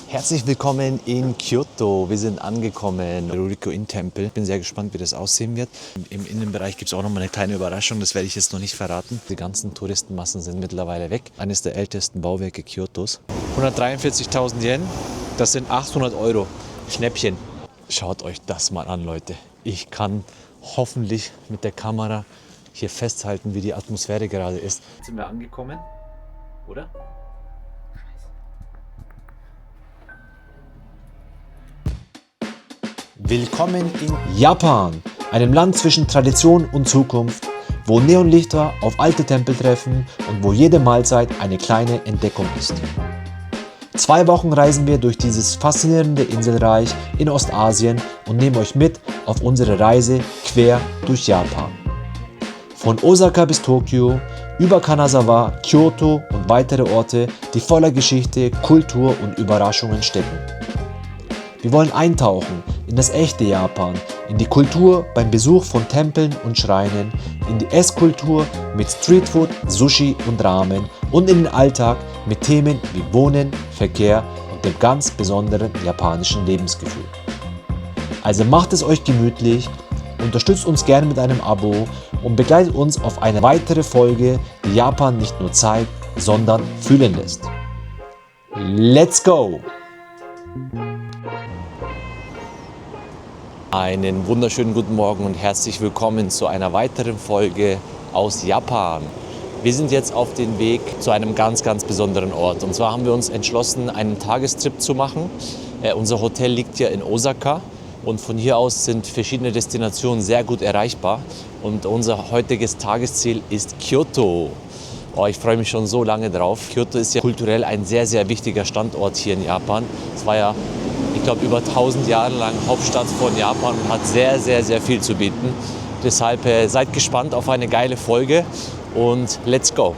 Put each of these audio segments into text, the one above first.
Herzlich willkommen in Kyoto. Wir sind angekommen, Rurikoin-Tempel. Ich bin sehr gespannt, wie das aussehen wird. Im Innenbereich gibt es auch noch mal eine kleine Überraschung, das werde ich jetzt noch nicht verraten. Die ganzen Touristenmassen sind mittlerweile weg. Eines der ältesten Bauwerke Kyotos. 143.000 Yen, das sind 800 Euro. Schnäppchen. Schaut euch das mal an, Leute. Ich kann hoffentlich mit der Kamera hier festhalten, wie die Atmosphäre gerade ist. Jetzt sind wir angekommen, oder? Willkommen in Japan, einem Land zwischen Tradition und Zukunft, wo Neonlichter auf alte Tempel treffen und wo jede Mahlzeit eine kleine Entdeckung ist. 2 Wochen reisen wir durch dieses faszinierende Inselreich in Ostasien und nehmen euch mit auf unsere Reise quer durch Japan. Von Osaka bis Tokio, über Kanazawa, Kyoto und weitere Orte, die voller Geschichte, Kultur und Überraschungen stecken. Wir wollen eintauchen in das echte Japan, in die Kultur beim Besuch von Tempeln und Schreinen, in die Esskultur mit Streetfood, Sushi und Ramen und in den Alltag mit Themen wie Wohnen, Verkehr und dem ganz besonderen japanischen Lebensgefühl. Also macht es euch gemütlich, unterstützt uns gerne mit einem Abo und begleitet uns auf eine weitere Folge, die Japan nicht nur zeigt, sondern fühlen lässt. Let's go! Einen wunderschönen guten Morgen und herzlich willkommen zu einer weiteren Folge aus Japan. Wir sind jetzt auf dem Weg zu einem ganz besonderen Ort. Und zwar haben wir uns entschlossen, einen Tagestrip zu machen. Unser Hotel liegt ja in Osaka und von hier aus sind verschiedene Destinationen sehr gut erreichbar. Und unser heutiges Tagesziel ist Kyoto. Oh, ich freue mich schon so lange drauf. Kyoto ist ja kulturell ein sehr wichtiger Standort hier in Japan. Es war ja, ich glaube, über 1000 Jahre lang Hauptstadt von Japan und hat sehr viel zu bieten. Deshalb seid gespannt auf eine geile Folge und let's go!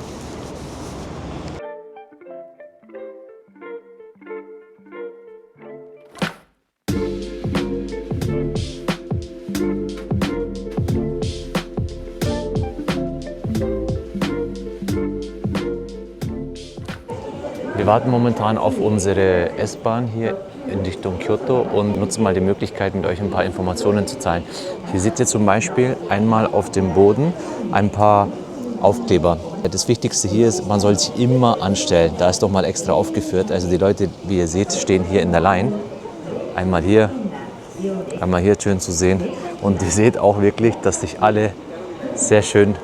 Wir warten momentan auf unsere S-Bahn hier in Richtung Kyoto und nutzen mal die Möglichkeit, mit euch ein paar Informationen zu teilen. Hier seht ihr zum Beispiel einmal auf dem Boden ein paar Aufkleber. Das Wichtigste hier ist, man soll sich immer anstellen. Da ist doch mal extra aufgeführt. Also die Leute, wie ihr seht, stehen hier in der Line. Einmal hier schön zu sehen. Und ihr seht auch wirklich, dass sich alle sehr schön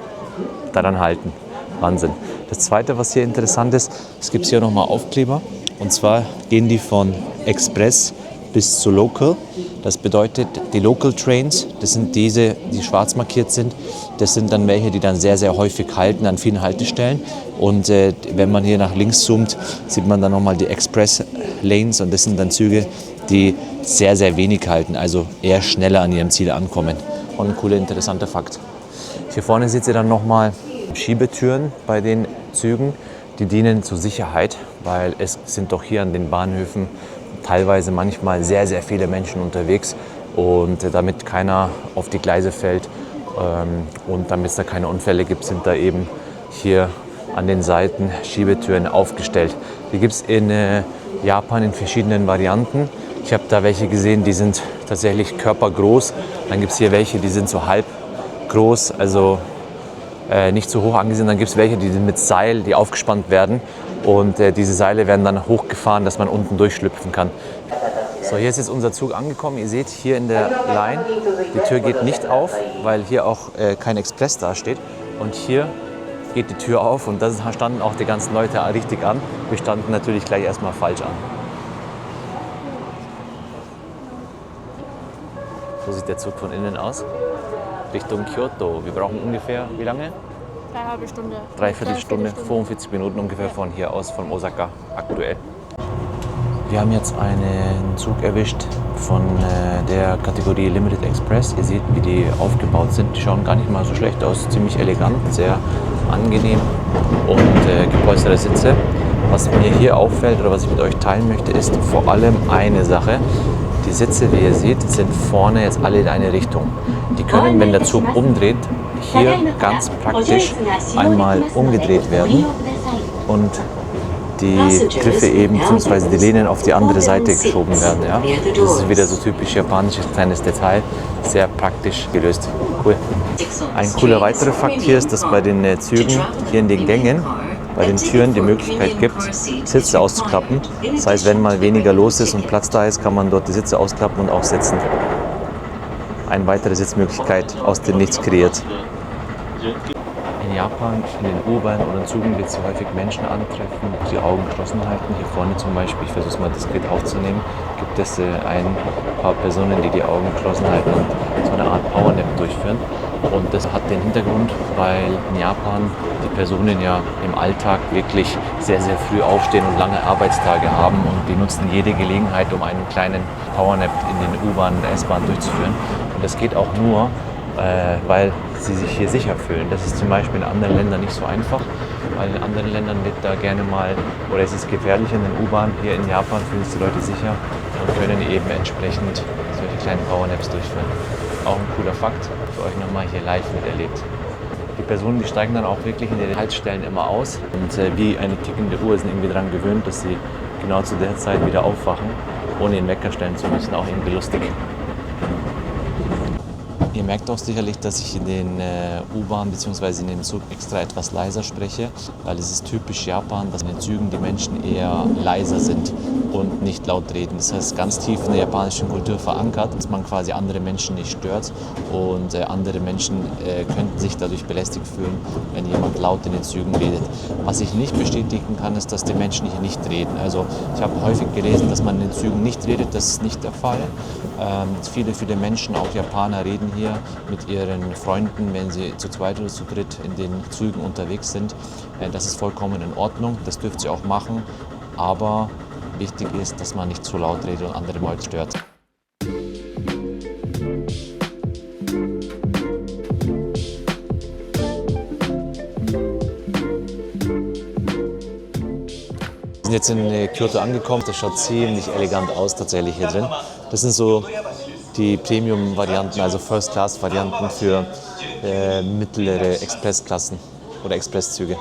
daran halten. Wahnsinn. Das Zweite, was hier interessant ist, es gibt hier nochmal Aufkleber. Und zwar gehen die von Express bis zu Local. Das bedeutet, die Local Trains, das sind diese, die schwarz markiert sind. Das sind dann welche, die dann sehr häufig halten an vielen Haltestellen. Und wenn man hier nach links zoomt, sieht man dann nochmal die Express Lanes. Und das sind dann Züge, die sehr wenig halten, also eher schneller an ihrem Ziel ankommen. Und ein cooler, interessanter Fakt. Hier vorne seht ihr dann nochmal Schiebetüren bei den Zügen. Die dienen zur Sicherheit, weil es sind doch hier an den Bahnhöfen teilweise manchmal sehr viele Menschen unterwegs und damit keiner auf die Gleise fällt und damit es da keine Unfälle gibt, sind da eben hier an den Seiten Schiebetüren aufgestellt. Die gibt es in Japan in verschiedenen Varianten. Ich habe da welche gesehen, die sind tatsächlich körpergroß. Dann gibt es hier welche, die sind so halb groß, also nicht zu hoch angesehen. Dann gibt es welche, die sind mit Seil, die aufgespannt werden und diese Seile werden dann hochgefahren, dass man unten durchschlüpfen kann. So, hier ist jetzt unser Zug angekommen. Ihr seht hier in der Line, die Tür geht nicht auf, weil hier auch kein Express dasteht. Und hier geht die Tür auf und da standen auch die ganzen Leute richtig an. Wir standen natürlich gleich erstmal falsch an. So sieht der Zug von innen aus. Richtung Kyoto. Wir brauchen ungefähr, wie lange? Dreiviertel Stunde, 45 Minuten ungefähr von hier aus, von Osaka aktuell. Wir haben jetzt einen Zug erwischt von der Kategorie Limited Express. Ihr seht, wie die aufgebaut sind. Die schauen gar nicht mal so schlecht aus. Ziemlich elegant, sehr angenehm und gepolsterte Sitze. Was mir hier auffällt oder was ich mit euch teilen möchte, ist vor allem eine Sache. Die Sitze, wie ihr seht, sind vorne jetzt alle in eine Richtung. Die können, wenn der Zug umdreht, hier ganz praktisch einmal umgedreht werden. Und die Griffe eben, beziehungsweise die Lehnen auf die andere Seite geschoben werden. Ja? Das ist wieder so typisch japanisches kleines Detail, sehr praktisch gelöst. Cool. Ein cooler weiterer Fakt hier ist, dass bei den Zügen hier in den Gängen, bei den Türen die Möglichkeit gibt, Sitze auszuklappen. Das heißt, wenn mal weniger los ist und Platz da ist, kann man dort die Sitze ausklappen und auch sitzen. Eine weitere Sitzmöglichkeit aus dem Nichts kreiert. In Japan, in den U-Bahnen oder Zügen wird sie häufig Menschen antreffen, die Augen geschlossen halten. Hier vorne zum Beispiel, ich versuche es mal diskret aufzunehmen, gibt es ein paar Personen, die Augen geschlossen halten und so eine Art Powernap durchführen. Und das hat den Hintergrund, weil in Japan die Personen ja im Alltag wirklich sehr, sehr früh aufstehen und lange Arbeitstage haben und die nutzen jede Gelegenheit, um einen kleinen Powernap in den U-Bahnen und S-Bahnen durchzuführen. Und das geht auch nur, weil sie sich hier sicher fühlen. Das ist zum Beispiel in anderen Ländern nicht so einfach, weil in anderen Ländern wird da gerne mal, oder es ist gefährlich in den U-Bahnen. Hier in Japan fühlen sich die Leute sicher und können eben entsprechend solche kleinen Powernaps durchführen. Auch ein cooler Fakt, für euch nochmal hier live miterlebt. Die Personen, die steigen dann auch wirklich in den Haltestellen immer aus und wie eine tickende Uhr sind irgendwie daran gewöhnt, dass sie genau zu der Zeit wieder aufwachen, ohne den Wecker stellen zu müssen. Auch irgendwie lustig. Ihr merkt auch sicherlich, dass ich in den U-Bahn bzw. in dem Zug extra etwas leiser spreche, weil es ist typisch Japan, dass in den Zügen die Menschen eher leiser sind und nicht laut reden. Das heißt, ganz tief in der japanischen Kultur verankert, dass man quasi andere Menschen nicht stört und andere Menschen könnten sich dadurch belästigt fühlen, wenn jemand laut in den Zügen redet. Was ich nicht bestätigen kann, ist, dass die Menschen hier nicht reden. Also ich habe häufig gelesen, dass man in den Zügen nicht redet, das ist nicht der Fall. Viele Menschen, auch Japaner, reden hier mit ihren Freunden, wenn sie zu zweit oder zu dritt in den Zügen unterwegs sind. Das ist vollkommen in Ordnung, das dürft ihr auch machen, aber wichtig ist, dass man nicht zu laut redet und andere Leute stört. Wir sind jetzt in Kyoto angekommen, das schaut ziemlich elegant aus tatsächlich hier drin. Das sind so die Premium-Varianten, also First-Class-Varianten für mittlere Expressklassen oder Expresszüge.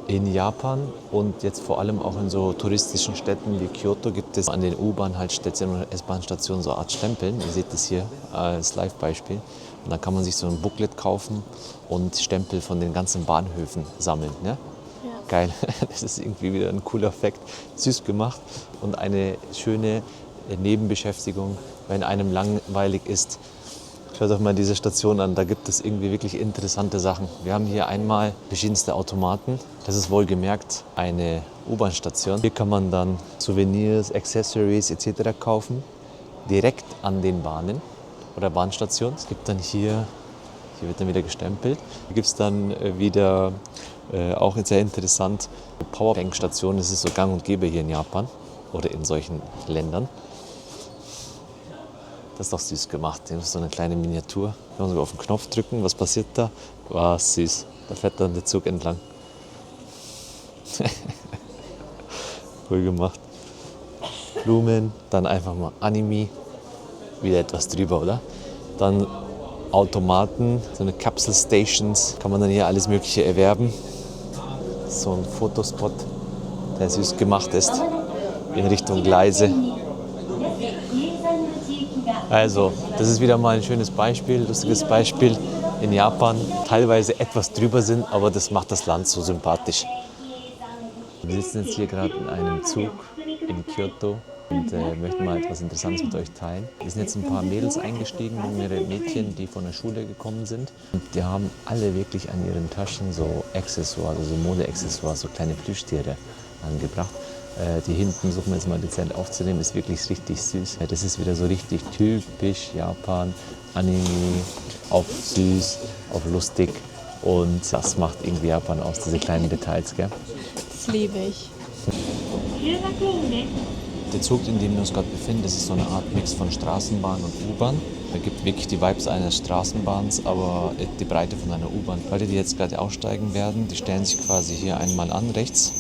In Japan und jetzt vor allem auch in so touristischen Städten wie Kyoto gibt es an den U-Bahn-Haltestationen und S-Bahn-Stationen so eine Art Stempeln. Ihr seht das hier als Live-Beispiel. Und dann kann man sich so ein Booklet kaufen und Stempel von den ganzen Bahnhöfen sammeln. Ne? Ja. Geil, das ist irgendwie wieder ein cooler Effekt. Süß gemacht und eine schöne Nebenbeschäftigung, wenn einem langweilig ist. Schaut euch mal diese Station an, da gibt es irgendwie wirklich interessante Sachen. Wir haben hier einmal verschiedenste Automaten. Das ist wohlgemerkt eine U-Bahn-Station. Hier kann man dann Souvenirs, Accessories etc. kaufen, direkt an den Bahnen oder Bahnstationen. Es gibt dann hier wird dann wieder gestempelt. Hier gibt es dann wieder, auch sehr interessant, Powerbank-Stationen. Das ist so gang und gäbe hier in Japan oder in solchen Ländern. Das ist doch süß gemacht. Hier ist so eine kleine Miniatur. Wenn wir sogar auf den Knopf drücken, was passiert da? Wow, süß. Da fährt dann der Zug entlang. Cool gemacht. Blumen, dann einfach mal Anime. Wieder etwas drüber, oder? Dann Automaten, so eine Capsule Stations. Kann man dann hier alles Mögliche erwerben. So ein Fotospot, der süß gemacht ist. In Richtung Gleise. Also, das ist wieder mal ein schönes Beispiel, lustiges Beispiel in Japan. Teilweise etwas drüber sind, aber das macht das Land so sympathisch. Wir sitzen jetzt hier gerade in einem Zug in Kyoto und möchten mal etwas Interessantes mit euch teilen. Es sind jetzt ein paar Mädels eingestiegen, jüngere Mädchen, die von der Schule gekommen sind. Und die haben alle wirklich an ihren Taschen so Accessoires, also Modeaccessoires, so kleine Plüschtiere angebracht. Die hinten, suchen wir jetzt mal dezent aufzunehmen, ist wirklich richtig süß. Das ist wieder so richtig typisch Japan, Anime, auch süß, auch lustig. Und das macht irgendwie Japan aus, diese kleinen Details, gell? Das liebe ich. Der Zug, in dem wir uns gerade befinden, das ist so eine Art Mix von Straßenbahn und U-Bahn. Er gibt wirklich die Vibes eines Straßenbahns, aber die Breite von einer U-Bahn. Leute, die jetzt gerade aussteigen werden, die stellen sich quasi hier einmal an rechts.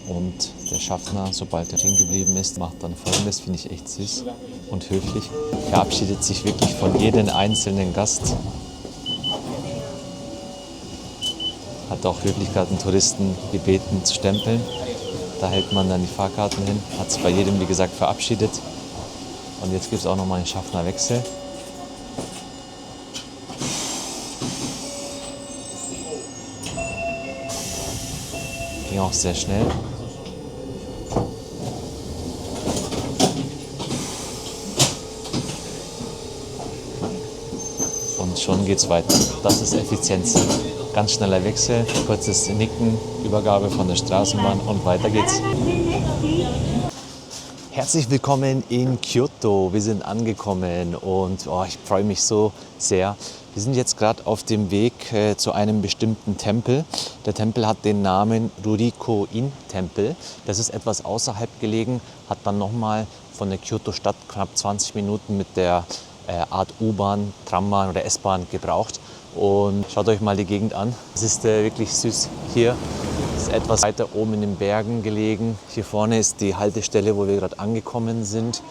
Und der Schaffner, sobald er stehen geblieben ist, macht dann Folgendes, finde ich echt süß und höflich. Er verabschiedet sich wirklich von jedem einzelnen Gast. Hat hat auch wirklich gerade einen Touristen gebeten zu stempeln. Da hält man dann die Fahrkarten hin, hat sich bei jedem, wie gesagt, verabschiedet. Und jetzt gibt es auch nochmal einen Schaffnerwechsel. Ging auch sehr schnell. Und schon geht's weiter. Das ist Effizienz. Ganz schneller Wechsel, kurzes Nicken, Übergabe von der Straßenbahn und weiter geht's. Herzlich willkommen in Kyoto. Wir sind angekommen und ich freue mich so sehr. Wir sind jetzt gerade auf dem Weg zu einem bestimmten Tempel. Der Tempel hat den Namen Ruriko-in-Tempel. Das ist etwas außerhalb gelegen, hat dann nochmal von der Kyoto-Stadt knapp 20 Minuten mit der Art U-Bahn, Trambahn oder S-Bahn gebraucht. Und schaut euch mal die Gegend an. Es ist wirklich süß hier. Es ist etwas weiter oben in den Bergen gelegen. Hier vorne ist die Haltestelle, wo wir gerade angekommen sind.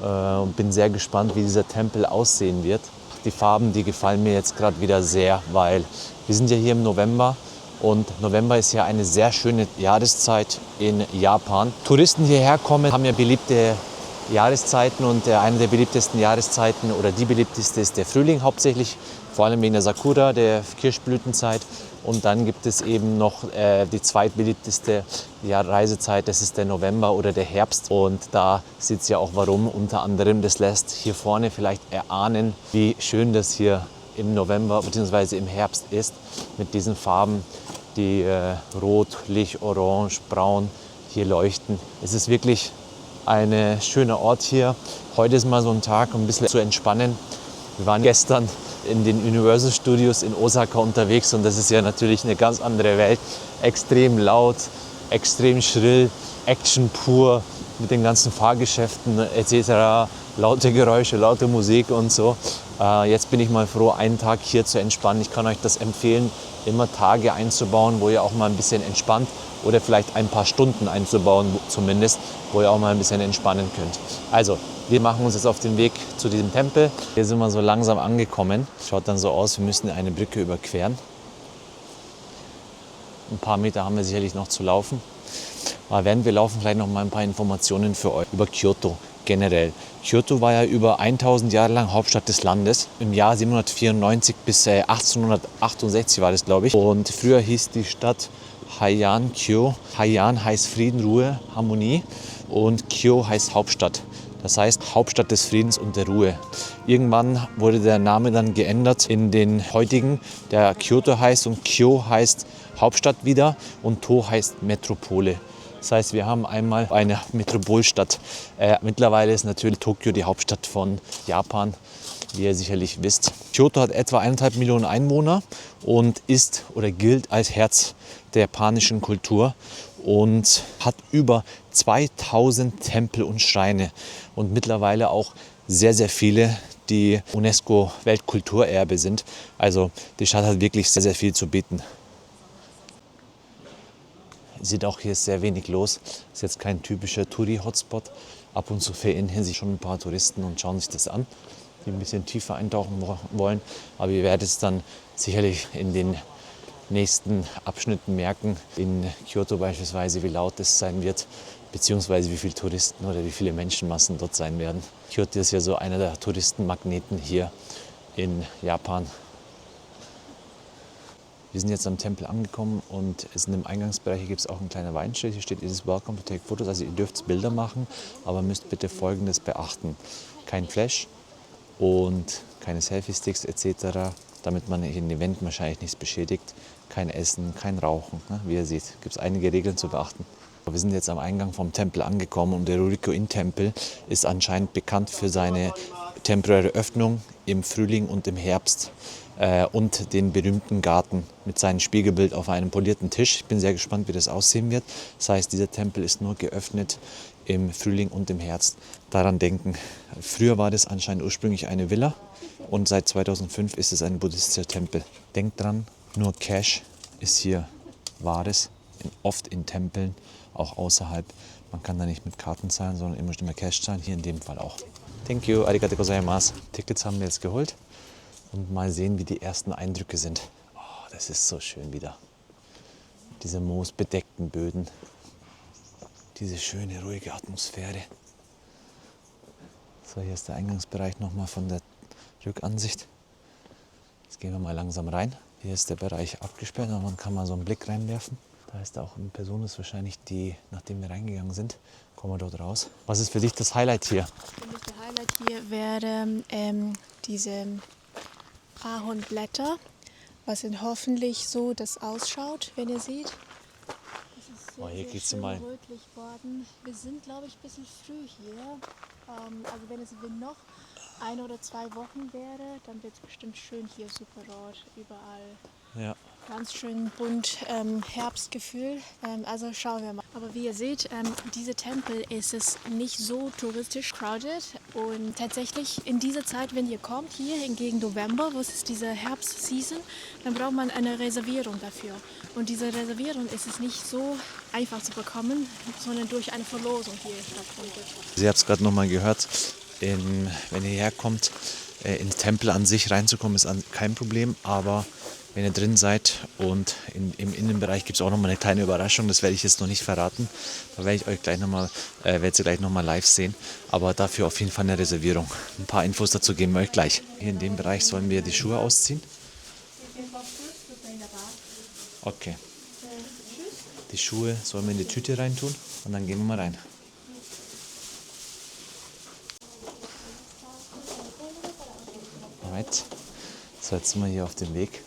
Und bin sehr gespannt, wie dieser Tempel aussehen wird. Die Farben, die gefallen mir jetzt gerade wieder sehr, weil wir sind ja hier im November. Und November ist ja eine sehr schöne Jahreszeit in Japan. Touristen hierher kommen, haben ja beliebte Jahreszeiten und eine der beliebtesten Jahreszeiten oder die beliebteste ist der Frühling hauptsächlich, vor allem wegen der Sakura, der Kirschblütenzeit. Und dann gibt es eben noch die zweitbeliebteste Reisezeit, das ist der November oder der Herbst. Und da seht ihr ja auch warum, unter anderem, das lässt hier vorne vielleicht erahnen, wie schön das hier im November bzw. im Herbst ist, mit diesen Farben, die rot, Licht, orange, braun hier leuchten. Es ist wirklich ein schöner Ort hier. Heute ist mal so ein Tag, um ein bisschen zu entspannen. Wir waren gestern in den Universal Studios in Osaka unterwegs und das ist ja natürlich eine ganz andere Welt. Extrem laut, extrem schrill, Action pur mit den ganzen Fahrgeschäften etc. Laute Geräusche, laute Musik und so. Jetzt bin ich mal froh, einen Tag hier zu entspannen. Ich kann euch das empfehlen, immer Tage einzubauen, wo ihr auch mal ein bisschen entspannt oder vielleicht ein paar Stunden einzubauen zumindest, wo ihr auch mal ein bisschen entspannen könnt. Also, wir machen uns jetzt auf den Weg zu diesem Tempel. Hier sind wir so langsam angekommen. Schaut dann so aus, wir müssen eine Brücke überqueren. Ein paar Meter haben wir sicherlich noch zu laufen. Aber während wir laufen, vielleicht noch mal ein paar Informationen für euch über Kyoto generell. Kyoto war ja über 1000 Jahre lang Hauptstadt des Landes. Im Jahr 794 bis 1868 war das, glaube ich. Und früher hieß die Stadt Heian-kyo. Heian heißt Frieden, Ruhe, Harmonie und Kyo heißt Hauptstadt. Das heißt Hauptstadt des Friedens und der Ruhe. Irgendwann wurde der Name dann geändert in den heutigen, der Kyoto heißt, und Kyo heißt Hauptstadt wieder und To heißt Metropole. Das heißt, wir haben einmal eine Metropolstadt. Mittlerweile ist natürlich Tokio die Hauptstadt von Japan, wie ihr sicherlich wisst. Kyoto hat etwa 1,5 Millionen Einwohner und ist oder gilt als Herz der japanischen Kultur und hat über 2000 Tempel und Schreine und mittlerweile auch sehr, sehr viele, die UNESCO-Weltkulturerbe sind. Also die Stadt hat wirklich sehr, sehr viel zu bieten. Ihr seht auch, hier ist sehr wenig los. Ist jetzt kein typischer Touri-Hotspot. Ab und zu verirren sich schon ein paar Touristen und schauen sich das an, die ein bisschen tiefer eintauchen wollen. Aber ihr werdet es dann sicherlich in den nächsten Abschnitten merken, in Kyoto beispielsweise, wie laut es sein wird, beziehungsweise wie viele Touristen oder wie viele Menschenmassen dort sein werden. Kyoto ist ja so einer der Touristenmagneten hier in Japan. Wir sind jetzt am Tempel angekommen und in dem Eingangsbereich gibt es auch ein kleiner Weinschild. Hier steht, it is welcome to take photos. Also ihr dürft Bilder machen, aber müsst bitte Folgendes beachten. Kein Flash und keine Selfie-Sticks etc., damit man in den Wänden wahrscheinlich nichts beschädigt. Kein Essen, kein Rauchen. Wie ihr seht, gibt es einige Regeln zu beachten. Wir sind jetzt am Eingang vom Tempel angekommen und der Ruriko-in-Tempel ist anscheinend bekannt für seine temporäre Öffnung im Frühling und im Herbst. Und den berühmten Garten mit seinem Spiegelbild auf einem polierten Tisch. Ich bin sehr gespannt, wie das aussehen wird. Das heißt, dieser Tempel ist nur geöffnet im Frühling und im Herbst. Daran denken. Früher war das anscheinend ursprünglich eine Villa und seit 2005 ist es ein buddhistischer Tempel. Denkt dran, nur Cash ist hier Wahres, oft in Tempeln, auch außerhalb. Man kann da nicht mit Karten zahlen, sondern immer Cash zahlen, hier in dem Fall auch. Thank you, arigatou gozaimasu. Tickets haben wir jetzt geholt. Und mal sehen, wie die ersten Eindrücke sind. Oh, das ist so schön wieder. Diese moosbedeckten Böden. Diese schöne, ruhige Atmosphäre. So, hier ist der Eingangsbereich nochmal von der Rückansicht. Jetzt gehen wir mal langsam rein. Hier ist der Bereich abgesperrt, aber man kann mal so einen Blick reinwerfen. Da ist auch eine Person, ist wahrscheinlich die, nachdem wir reingegangen sind, kommen wir dort raus. Was ist für dich das Highlight hier? Für mich der Highlight hier wäre diese Ahornblätter, was in hoffentlich so das ausschaut, wenn ihr seht. Es ist sehr, Oh, hier sehr geht's schön mal. rötlich worden. Wir sind, glaube ich, ein bisschen früh hier. Also wenn es noch 1 oder 2 Wochen wäre, dann wird es bestimmt schön hier, super rot, überall. Ja. Ganz schön bunt, Herbstgefühl. Also schauen wir mal. Aber wie ihr seht, dieser Tempel ist es nicht so touristisch crowded. Und tatsächlich in dieser Zeit, wenn ihr kommt, hier hingegen November, wo es ist diese Herbstseason, dann braucht man eine Reservierung dafür. Und diese Reservierung ist es nicht so einfach zu bekommen, sondern durch eine Verlosung hier stattfindet. Sie habt es gerade nochmal gehört, wenn ihr herkommt, in den Tempel an sich reinzukommen, ist kein Problem, aber wenn ihr drin seid und im Innenbereich gibt es auch nochmal eine kleine Überraschung, das werde ich jetzt noch nicht verraten, da werde ich euch gleich nochmal, werdet ihr gleich nochmal live sehen, aber dafür auf jeden Fall eine Reservierung. Ein paar Infos dazu geben wir euch gleich. Hier in dem Bereich sollen wir die Schuhe ausziehen. Okay. Die Schuhe sollen wir in die Tüte reintun und dann gehen wir mal rein. Alright. So, jetzt sind wir hier auf dem Weg.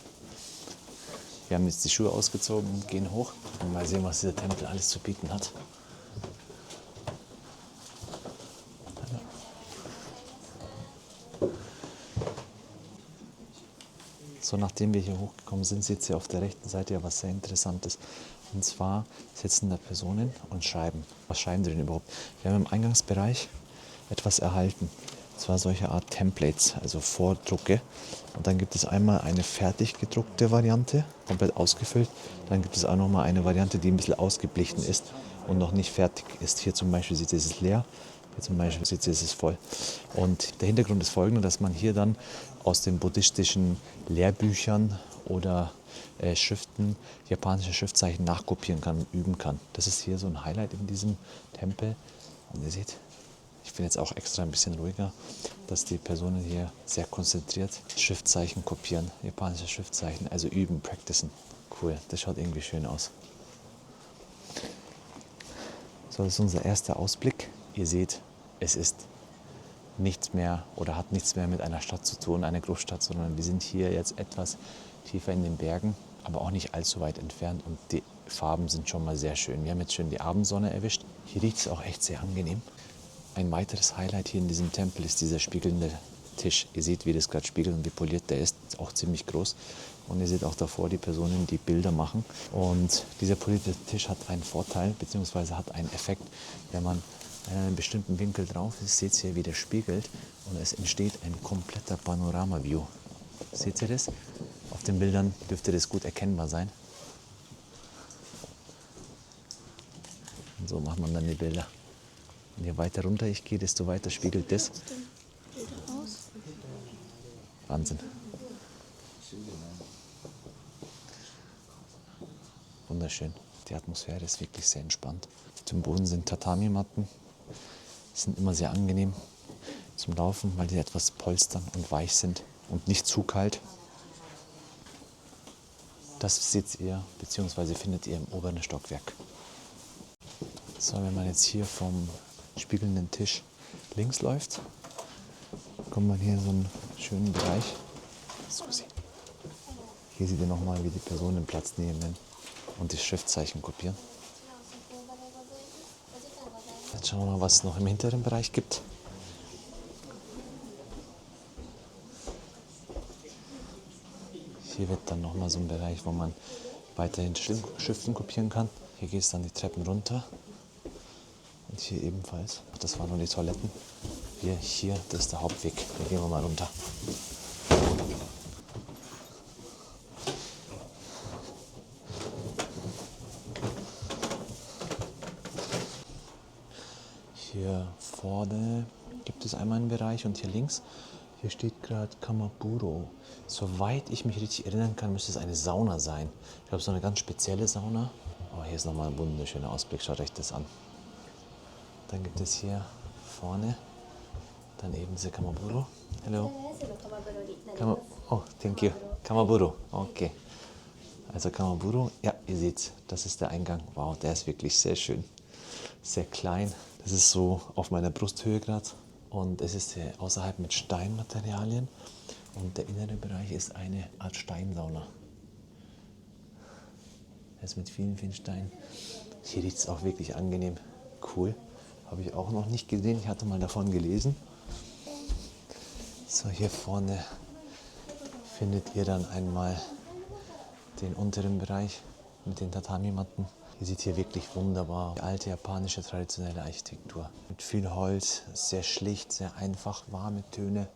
Wir haben jetzt die Schuhe ausgezogen und gehen hoch und mal sehen, was dieser Tempel alles zu bieten hat. So, nachdem wir hier hochgekommen sind, seht ihr auf der rechten Seite ja was sehr Interessantes. Und zwar sitzen da Personen und schreiben. Was schreiben die denn überhaupt? Wir haben im Eingangsbereich etwas erhalten. Und zwar solche Art Templates, also Vordrucke. Und dann gibt es einmal eine fertig gedruckte Variante, komplett ausgefüllt. Dann gibt es auch noch mal eine Variante, die ein bisschen ausgeblichen ist und noch nicht fertig ist. Hier zum Beispiel seht ihr, es ist leer. Hier zum Beispiel seht ihr, es ist voll. Und der Hintergrund ist folgender, dass man hier dann aus den buddhistischen Lehrbüchern oder Schriften, japanische Schriftzeichen nachkopieren kann und üben kann. Das ist hier so ein Highlight in diesem Tempel. Und ihr seht, ich bin jetzt auch extra ein bisschen ruhiger, dass die Personen hier sehr konzentriert Schriftzeichen kopieren, japanische Schriftzeichen, also üben, practicen. Cool, das schaut irgendwie schön aus. So, das ist unser erster Ausblick. Ihr seht, es ist nichts mehr oder hat nichts mehr mit einer Stadt zu tun, einer Großstadt, sondern wir sind hier jetzt etwas tiefer in den Bergen, aber auch nicht allzu weit entfernt und die Farben sind schon mal sehr schön. Wir haben jetzt schön die Abendsonne erwischt. Hier riecht es auch echt sehr angenehm. Ein weiteres Highlight hier in diesem Tempel ist dieser spiegelnde Tisch. Ihr seht, wie das gerade spiegelt und wie poliert der ist. Ist auch ziemlich groß. Und ihr seht auch davor die Personen, die Bilder machen. Und dieser polierte Tisch hat einen Vorteil, beziehungsweise hat einen Effekt, wenn man in einem bestimmten Winkel drauf ist, seht ihr, wie der spiegelt und es entsteht ein kompletter Panorama-View. Seht ihr das? Auf den Bildern dürfte das gut erkennbar sein. Und so macht man dann die Bilder. Und je weiter runter ich gehe, desto weiter spiegelt das. Wahnsinn. Wunderschön. Die Atmosphäre ist wirklich sehr entspannt. Auf dem Boden sind Tatami-Matten. Die sind immer sehr angenehm zum Laufen, weil die etwas polstern und weich sind und nicht zu kalt. Das seht ihr bzw. findet ihr im oberen Stockwerk. So, wenn man jetzt hier vom spiegelnden Tisch links läuft, kommt man hier in so einen schönen Bereich. Hier seht ihr nochmal, wie die Personen Platz nehmen und die Schriftzeichen kopieren. Jetzt schauen wir mal, was es noch im hinteren Bereich gibt. Hier wird dann nochmal so ein Bereich, wo man weiterhin Schriften kopieren kann. Hier geht es dann die Treppen runter. Und hier ebenfalls. Das waren nur die Toiletten. Hier, das ist der Hauptweg. Da gehen wir mal runter. Hier vorne gibt es einmal einen Bereich und hier links. Hier steht gerade Kamaburo. Soweit ich mich richtig erinnern kann, müsste es eine Sauna sein. Ich glaube, so eine ganz spezielle Sauna. Oh, hier ist nochmal ein wunderschöner Ausblick. Schaut euch das an. Dann gibt es hier vorne dann eben diese Kamaburo. Hello. Oh, thank you. Kamaburo. Okay. Also Kamaburo, ja, ihr seht, das ist der Eingang. Wow, der ist wirklich sehr schön. Sehr klein. Das ist so auf meiner Brusthöhe gerade. Und es ist hier außerhalb mit Steinmaterialien. Und der innere Bereich ist eine Art Steinsauna. Er ist mit vielen, vielen Steinen. Hier riecht es auch wirklich angenehm. Cool. Habe ich auch noch nicht gesehen. Ich hatte mal davon gelesen. So, hier vorne findet ihr dann einmal den unteren Bereich mit den Tatami-Matten. Ihr seht hier wirklich wunderbar die alte japanische traditionelle Architektur. Mit viel Holz, sehr schlicht, sehr einfach, warme Töne.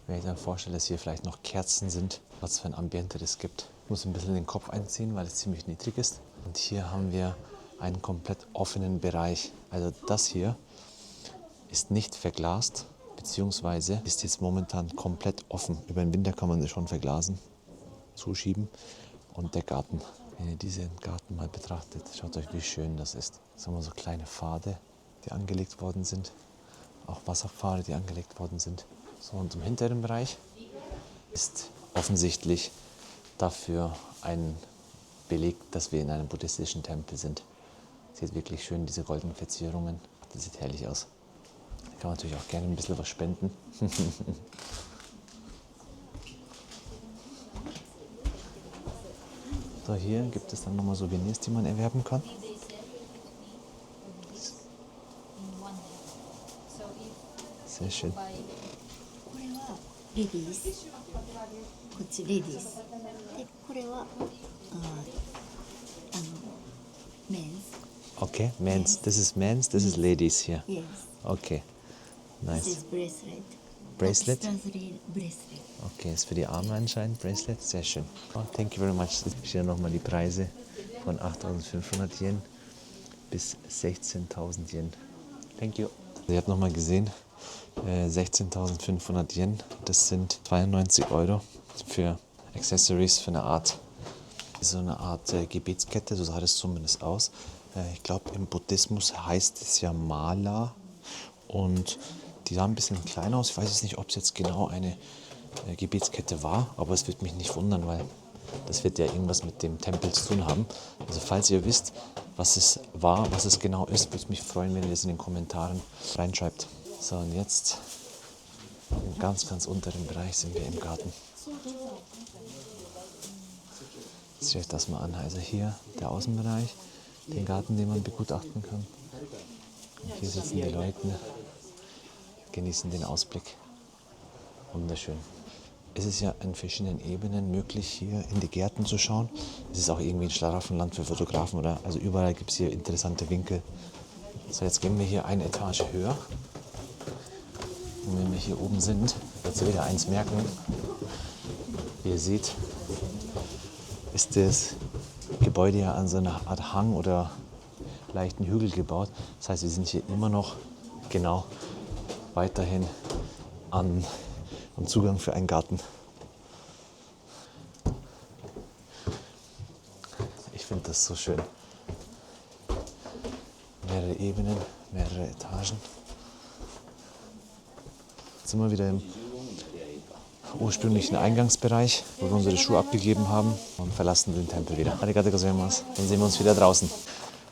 Wenn ich dann vorstelle, dass hier vielleicht noch Kerzen sind, was für ein Ambiente das gibt. Ich muss ein bisschen den Kopf einziehen, weil es ziemlich niedrig ist. Und hier haben wir einen komplett offenen Bereich. Also das hier ist nicht verglast, beziehungsweise ist jetzt momentan komplett offen. Über den Winter kann man das schon verglasen, zuschieben. Und der Garten, wenn ihr diesen Garten mal betrachtet, schaut euch, wie schön das ist. Das haben wir so kleine Pfade, die angelegt worden sind. Auch Wasserpfade, die angelegt worden sind. So, und im hinteren Bereich ist offensichtlich dafür ein Beleg, dass wir in einem buddhistischen Tempel sind. Sieht wirklich schön, diese goldenen Verzierungen. Das sieht herrlich aus. Da kann man natürlich auch gerne ein bisschen was spenden. So, hier gibt es dann nochmal Souvenirs, die man erwerben kann. Sehr schön. レディース、こっちレディースで、これはメンズ。 Okay, men's. This is men's, this is ladies here. Yes. Okay, This nice. is bracelet. Bracelet? Bracelet. Okay, ist für die Arme anscheinend, Bracelet. Sehr schön. Oh, thank you very much. Hier nochmal die Preise von 8.500 Yen bis 16.000 Yen. Thank you. Ihr habt nochmal gesehen, 16.500 Yen, das sind 92 € für Accessories, für so eine Art Gebetskette, so sah das zumindest aus. Ich glaube, im Buddhismus heißt es ja Mala und die sah ein bisschen klein aus. Ich weiß jetzt nicht, ob es jetzt genau eine Gebetskette war, aber es wird mich nicht wundern, weil das wird ja irgendwas mit dem Tempel zu tun haben. Also falls ihr wisst, was es war, was es genau ist, würde es mich freuen, wenn ihr das in den Kommentaren reinschreibt. So, und jetzt im ganz, ganz unteren Bereich sind wir im Garten. Seht euch das mal an. Also hier der Außenbereich, den Garten, den man begutachten kann. Und hier sitzen die Leute, genießen den Ausblick. Wunderschön. Es ist ja in verschiedenen Ebenen möglich, hier in die Gärten zu schauen. Es ist auch irgendwie ein Schlaraffenland für Fotografen, oder? Also überall gibt es hier interessante Winkel. So, jetzt gehen wir hier eine Etage höher. Und wenn wir hier oben sind, wird ihr wieder eins merken. Wie ihr seht, ist das Gebäude ja an so einer Art Hang oder leichten Hügel gebaut. Das heißt, wir sind hier immer noch genau weiterhin am Zugang für einen Garten. Ich finde das so schön. Mehrere Ebenen, mehrere Etagen. Jetzt sind wir wieder im ursprünglichen Eingangsbereich, wo wir unsere Schuhe abgegeben haben und verlassen den Tempel wieder. Arigatou gozaimasu. Dann sehen wir uns wieder draußen.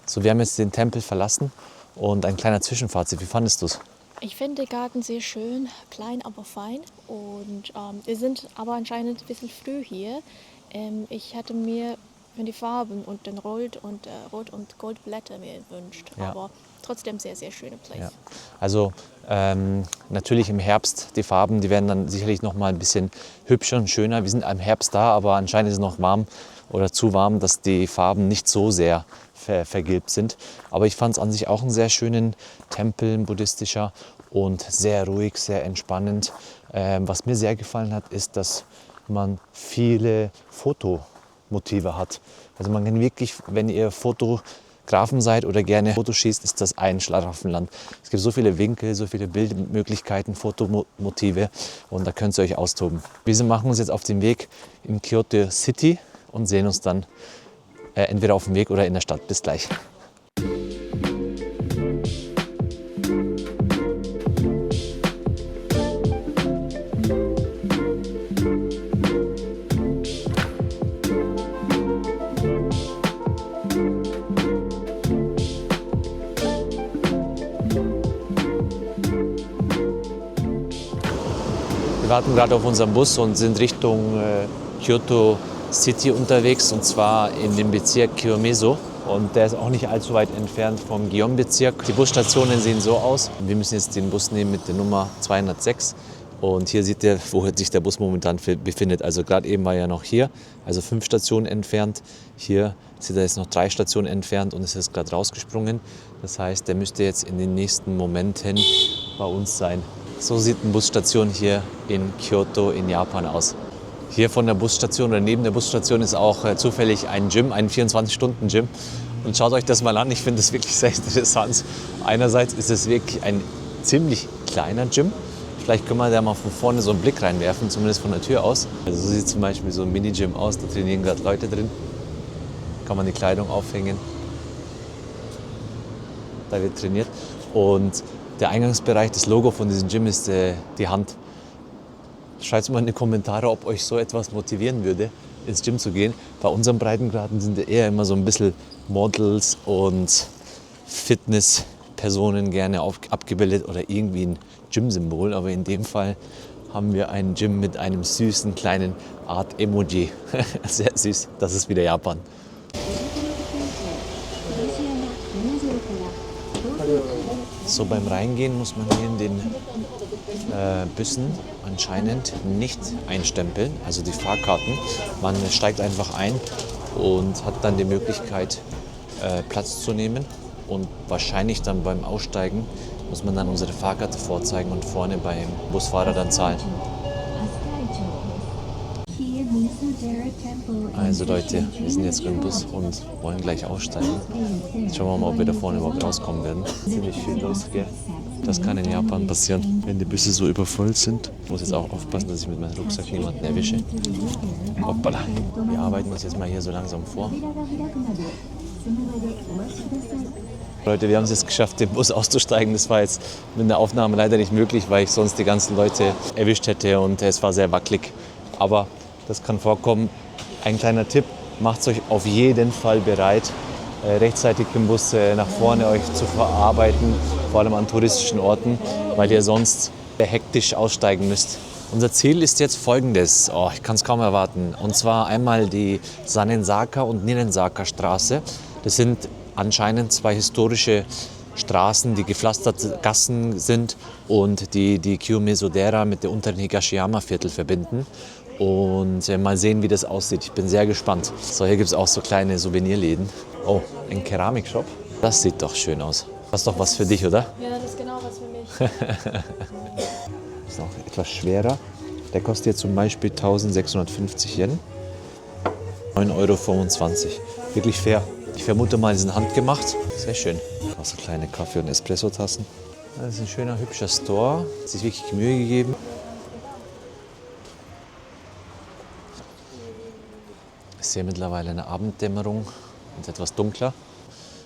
So, wir haben jetzt den Tempel verlassen und ein kleiner Zwischenfazit. Wie fandest du es? Ich finde den Garten sehr schön, klein, aber fein. Und wir sind aber anscheinend ein bisschen früh hier. Ich hatte mir von die Farben und den Rot- und Goldblätter mir gewünscht. Ja. Aber trotzdem sehr, sehr schöne Place. Ja. Also natürlich im Herbst, die Farben, die werden dann sicherlich noch mal ein bisschen hübscher und schöner. Wir sind im Herbst da, aber anscheinend ist es noch warm oder zu warm, dass die Farben nicht so sehr vergilbt sind. Aber ich fand es an sich auch einen sehr schönen Tempel, ein buddhistischer, und sehr ruhig, sehr entspannend. Was mir sehr gefallen hat, ist, dass man viele Fotomotive hat. Also man kann wirklich, wenn ihr Fotografen seid oder gerne Fotos schießt, ist das ein Schlaraffenland. Es gibt so viele Winkel, so viele Bildmöglichkeiten, Fotomotive und da könnt ihr euch austoben. Wir machen uns jetzt auf den Weg in Kyoto City und sehen uns dann entweder auf dem Weg oder in der Stadt. Bis gleich. Wir warten gerade auf unseren Bus und sind Richtung Kyoto City unterwegs, und zwar in dem Bezirk Kiyomizu. Und der ist auch nicht allzu weit entfernt vom Gion-Bezirk. Die Busstationen sehen so aus. Wir müssen jetzt den Bus nehmen mit der Nummer 206. Und hier seht ihr, wo sich der Bus momentan befindet. Also gerade eben war er noch hier, also 5 Stationen entfernt. Hier seht ihr jetzt noch 3 Stationen entfernt und ist jetzt gerade rausgesprungen. Das heißt, der müsste jetzt in den nächsten Momenten bei uns sein. So sieht eine Busstation hier in Kyoto in Japan aus. Hier von der Busstation oder neben der Busstation ist auch zufällig ein Gym, ein 24-Stunden-Gym. Und schaut euch das mal an, ich finde das wirklich sehr interessant. Einerseits ist es wirklich ein ziemlich kleiner Gym. Vielleicht können wir da mal von vorne so einen Blick reinwerfen, zumindest von der Tür aus. Also so sieht zum Beispiel so ein Mini-Gym aus, da trainieren gerade Leute drin. Kann man die Kleidung aufhängen. Da wird trainiert. Und der Eingangsbereich, das Logo von diesem Gym ist die Hand. Schreibt mal in die Kommentare, ob euch so etwas motivieren würde, ins Gym zu gehen. Bei unseren Breitengraden sind eher immer so ein bisschen Models und Fitnesspersonen gerne abgebildet oder irgendwie ein Gym-Symbol. Aber in dem Fall haben wir ein Gym mit einem süßen kleinen Art-Emoji. Sehr süß, das ist wieder Japan. So, beim Reingehen muss man hier in den Bussen anscheinend nicht einstempeln, also die Fahrkarten. Man steigt einfach ein und hat dann die Möglichkeit, Platz zu nehmen. Und wahrscheinlich dann beim Aussteigen muss man dann unsere Fahrkarte vorzeigen und vorne beim Busfahrer dann zahlen. Also Leute, wir sind jetzt im Bus und wollen gleich aussteigen. Jetzt schauen wir mal, ob wir da vorne überhaupt rauskommen werden. Ziemlich viel los, gell? Das kann in Japan passieren, wenn die Busse so übervoll sind. Ich muss jetzt auch aufpassen, dass ich mit meinem Rucksack niemanden erwische. Hoppala. Wir arbeiten uns jetzt mal hier so langsam vor. Leute, wir haben es jetzt geschafft, den Bus auszusteigen. Das war jetzt mit der Aufnahme leider nicht möglich, weil ich sonst die ganzen Leute erwischt hätte und es war sehr wackelig. Aber das kann vorkommen. Ein kleiner Tipp, macht euch auf jeden Fall bereit, rechtzeitig den Bus nach vorne euch zu verarbeiten, vor allem an touristischen Orten, weil ihr sonst hektisch aussteigen müsst. Unser Ziel ist jetzt folgendes, ich kann es kaum erwarten, und zwar einmal die Sanensaka und Ninensaka Straße. Das sind anscheinend 2 historische Straßen, die gepflasterte Gassen sind und die Kiyomizu-dera mit der unteren Higashiyama-Viertel verbinden. Und mal sehen, wie das aussieht. Ich bin sehr gespannt. So, hier gibt es auch so kleine Souvenirläden. Oh, ein Keramikshop. Das sieht doch schön aus. Das ist doch was für dich, oder? Ja, das ist genau was für mich. Ist auch etwas schwerer. Der kostet jetzt zum Beispiel 1650 Yen. 9,25 €. Wirklich fair. Ich vermute mal, die sind handgemacht. Sehr schön. Auch so kleine Kaffee- und Espresso-Tassen. Das ist ein schöner, hübscher Store. Hat sich wirklich Mühe gegeben. Ich sehe mittlerweile eine Abenddämmerung und etwas dunkler.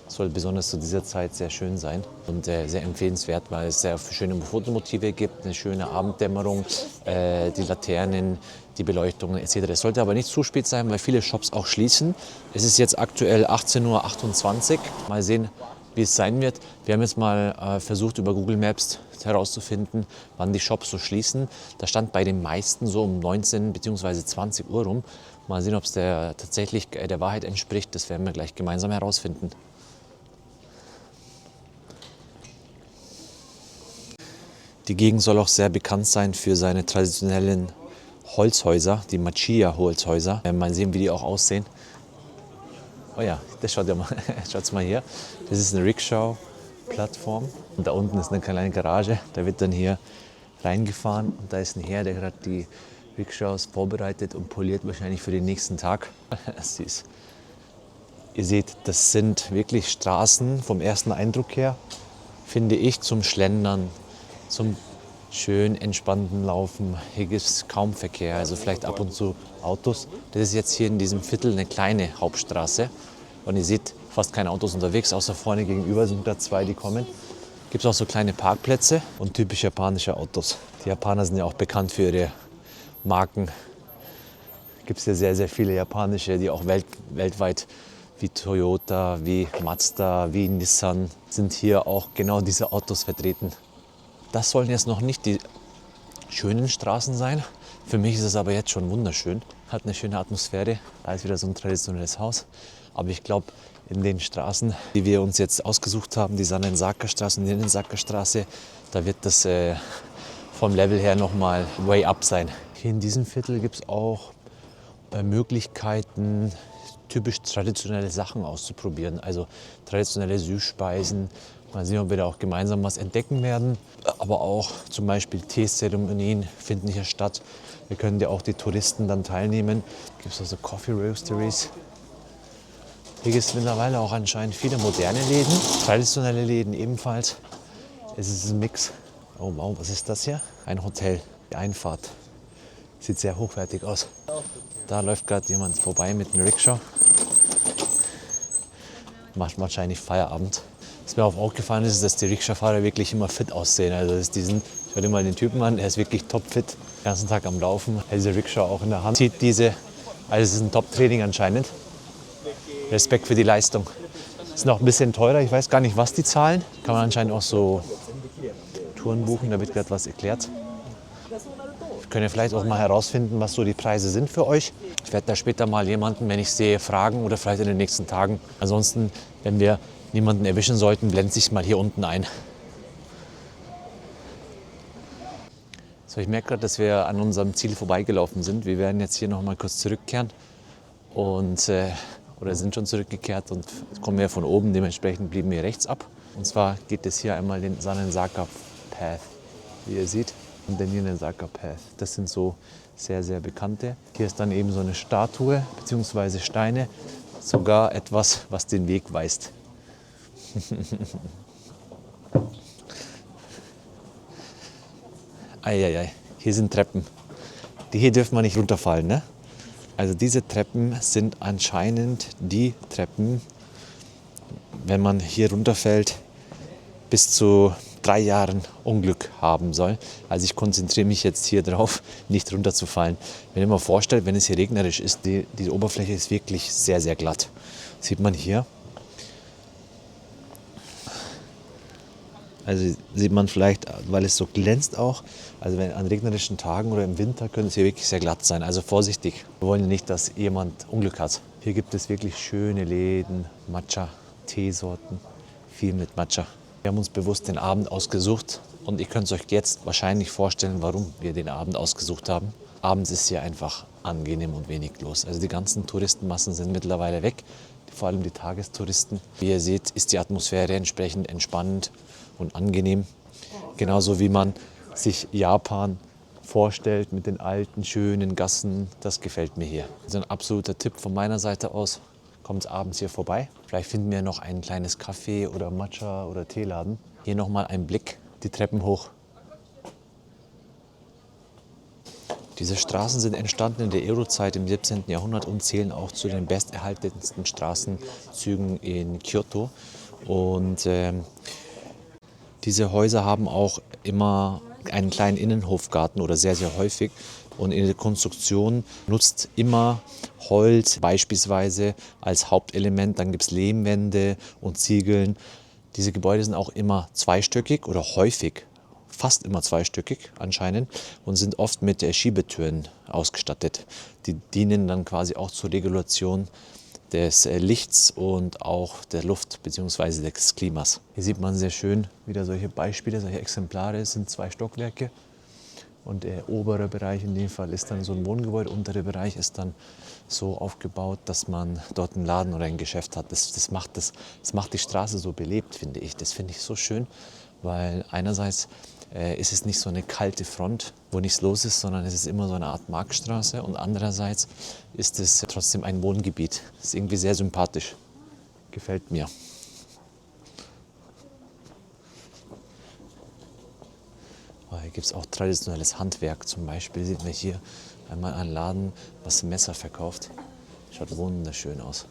Soll besonders zu dieser Zeit sehr schön sein und sehr empfehlenswert, weil es sehr schöne Fotomotive gibt, eine schöne Abenddämmerung, die Laternen, die Beleuchtungen etc. Es sollte aber nicht zu spät sein, weil viele Shops auch schließen. Es ist jetzt aktuell 18:28 Uhr. Mal sehen, wie es sein wird. Wir haben jetzt mal versucht, über Google Maps herauszufinden, wann die Shops so schließen. Da stand bei den meisten so um 19 bzw. 20 Uhr rum. Mal sehen, ob es tatsächlich der Wahrheit entspricht. Das werden wir gleich gemeinsam herausfinden. Die Gegend soll auch sehr bekannt sein für seine traditionellen Holzhäuser, die Machiya-Holzhäuser. Mal sehen, wie die auch aussehen. Oh ja, das schaut ja mal, schaut's mal hier. Das ist eine Rickshaw-Plattform. Und da unten ist eine kleine Garage. Da wird dann hier reingefahren. Und da ist ein Herr, der gerade die Rickshaws vorbereitet und poliert, wahrscheinlich für den nächsten Tag. Süß. Ihr seht, das sind wirklich Straßen vom ersten Eindruck her, finde ich, zum Schlendern, zum schön entspannten Laufen. Hier gibt es kaum Verkehr, also vielleicht ab und zu Autos. Das ist jetzt hier in diesem Viertel eine kleine Hauptstraße. Und ihr seht fast keine Autos unterwegs, außer vorne gegenüber sind da zwei, die kommen. Gibt es auch so kleine Parkplätze und typisch japanische Autos. Die Japaner sind ja auch bekannt für ihre Marken. Gibt es ja sehr, sehr viele japanische, die auch weltweit wie Toyota, wie Mazda, wie Nissan sind hier auch genau diese Autos vertreten. Das sollen jetzt noch nicht die schönen Straßen sein. Für mich ist es aber jetzt schon wunderschön. Hat eine schöne Atmosphäre. Da ist wieder so ein traditionelles Haus. Aber ich glaube, in den Straßen, die wir uns jetzt ausgesucht haben, die Sanensaka-Straße und die Ninsaka-Straße, da wird das vom Level her nochmal way up sein. Hier in diesem Viertel gibt es auch Möglichkeiten, typisch traditionelle Sachen auszuprobieren. Also traditionelle Süßspeisen. Mal sehen, ob wir da auch gemeinsam was entdecken werden. Aber auch zum Beispiel Teezeremonien finden hier statt. Wir können ja auch die Touristen dann teilnehmen. Es gibt also Coffee Roasteries. Hier gibt es mittlerweile auch anscheinend viele moderne Läden, traditionelle Läden ebenfalls. Es ist ein Mix. Oh wow, was ist das hier? Ein Hotel, die Einfahrt. Sieht sehr hochwertig aus. Da läuft gerade jemand vorbei mit einem Rikscha. Macht wahrscheinlich Feierabend. Was mir auch aufgefallen ist, dass die Rikscha-Fahrer wirklich immer fit aussehen. Also schau dir mal den Typen an, er ist wirklich topfit. Den ganzen Tag am Laufen. Er hat diese Rikscha auch in der Hand. Zieht diese, also es ist ein Top-Training anscheinend. Respekt für die Leistung. Ist noch ein bisschen teurer, ich weiß gar nicht, was die zahlen. Kann man anscheinend auch so Touren buchen, da wird gerade was erklärt. Wir können ja vielleicht auch mal herausfinden, was so die Preise sind für euch. Ich werde da später mal jemanden, wenn ich sehe, fragen oder vielleicht in den nächsten Tagen. Ansonsten, wenn wir niemanden erwischen sollten, blendet sich mal hier unten ein. So, ich merke gerade, dass wir an unserem Ziel vorbeigelaufen sind. Wir werden jetzt hier noch mal kurz zurückkehren und oder sind schon zurückgekehrt und kommen wir von oben. Dementsprechend blieben wir rechts ab. Und zwar geht es hier einmal den Sanensaka Path, wie ihr seht, und den Ninsaka Path. Das sind so sehr, sehr bekannte. Hier ist dann eben so eine Statue bzw. Steine, sogar etwas, was den Weg weist. Eieiei, hier sind Treppen. Die hier dürfen wir nicht runterfallen, ne? Also diese Treppen sind anscheinend die Treppen, wenn man hier runterfällt, bis zu 3 Jahren Unglück haben soll. Also ich konzentriere mich jetzt hier drauf, nicht runterzufallen. Wenn ihr mal vorstellt, wenn es hier regnerisch ist, die Oberfläche ist wirklich sehr, sehr glatt. Sieht man hier. Also sieht man vielleicht, weil es so glänzt auch. Also wenn an regnerischen Tagen oder im Winter könnte es hier wirklich sehr glatt sein. Also vorsichtig. Wir wollen ja nicht, dass jemand Unglück hat. Hier gibt es wirklich schöne Läden, Matcha, Teesorten, viel mit Matcha. Wir haben uns bewusst den Abend ausgesucht und ihr könnt es euch jetzt wahrscheinlich vorstellen, warum wir den Abend ausgesucht haben. Abends ist hier einfach angenehm und wenig los. Also die ganzen Touristenmassen sind mittlerweile weg, vor allem die Tagestouristen. Wie ihr seht, ist die Atmosphäre entsprechend entspannend und angenehm. Genauso wie man sich Japan vorstellt mit den alten, schönen Gassen. Das gefällt mir hier. Also ein absoluter Tipp von meiner Seite aus. Kommt abends hier vorbei. Vielleicht finden wir noch ein kleines Café oder Matcha oder Teeladen. Hier nochmal ein Blick die Treppen hoch. Diese Straßen sind entstanden in der Edo-Zeit im 17. Jahrhundert und zählen auch zu den besterhaltensten Straßenzügen in Kyoto. Und diese Häuser haben auch immer einen kleinen Innenhofgarten oder sehr, sehr häufig. Und in der Konstruktion nutzt immer Holz beispielsweise als Hauptelement. Dann gibt es Lehmwände und Ziegeln. Diese Gebäude sind auch immer zweistöckig oder häufig, fast immer zweistöckig anscheinend und sind oft mit Schiebetüren ausgestattet. Die dienen dann quasi auch zur Regulation des Lichts und auch der Luft bzw. des Klimas. Hier sieht man sehr schön wieder solche Beispiele, solche Exemplare. Es sind 2 Stockwerke und der obere Bereich in dem Fall ist dann so ein Wohngebäude. Der untere Bereich ist dann so aufgebaut, dass man dort einen Laden oder ein Geschäft hat. Das macht die Straße so belebt, finde ich. Das finde ich so schön, weil einerseits ist es nicht so eine kalte Front, wo nichts los ist, sondern es ist immer so eine Art Marktstraße und andererseits ist es trotzdem ein Wohngebiet. Das ist irgendwie sehr sympathisch. Gefällt mir. Oh, hier gibt es auch traditionelles Handwerk. Zum Beispiel sieht man hier einmal einen Laden, was Messer verkauft. Schaut wunderschön aus.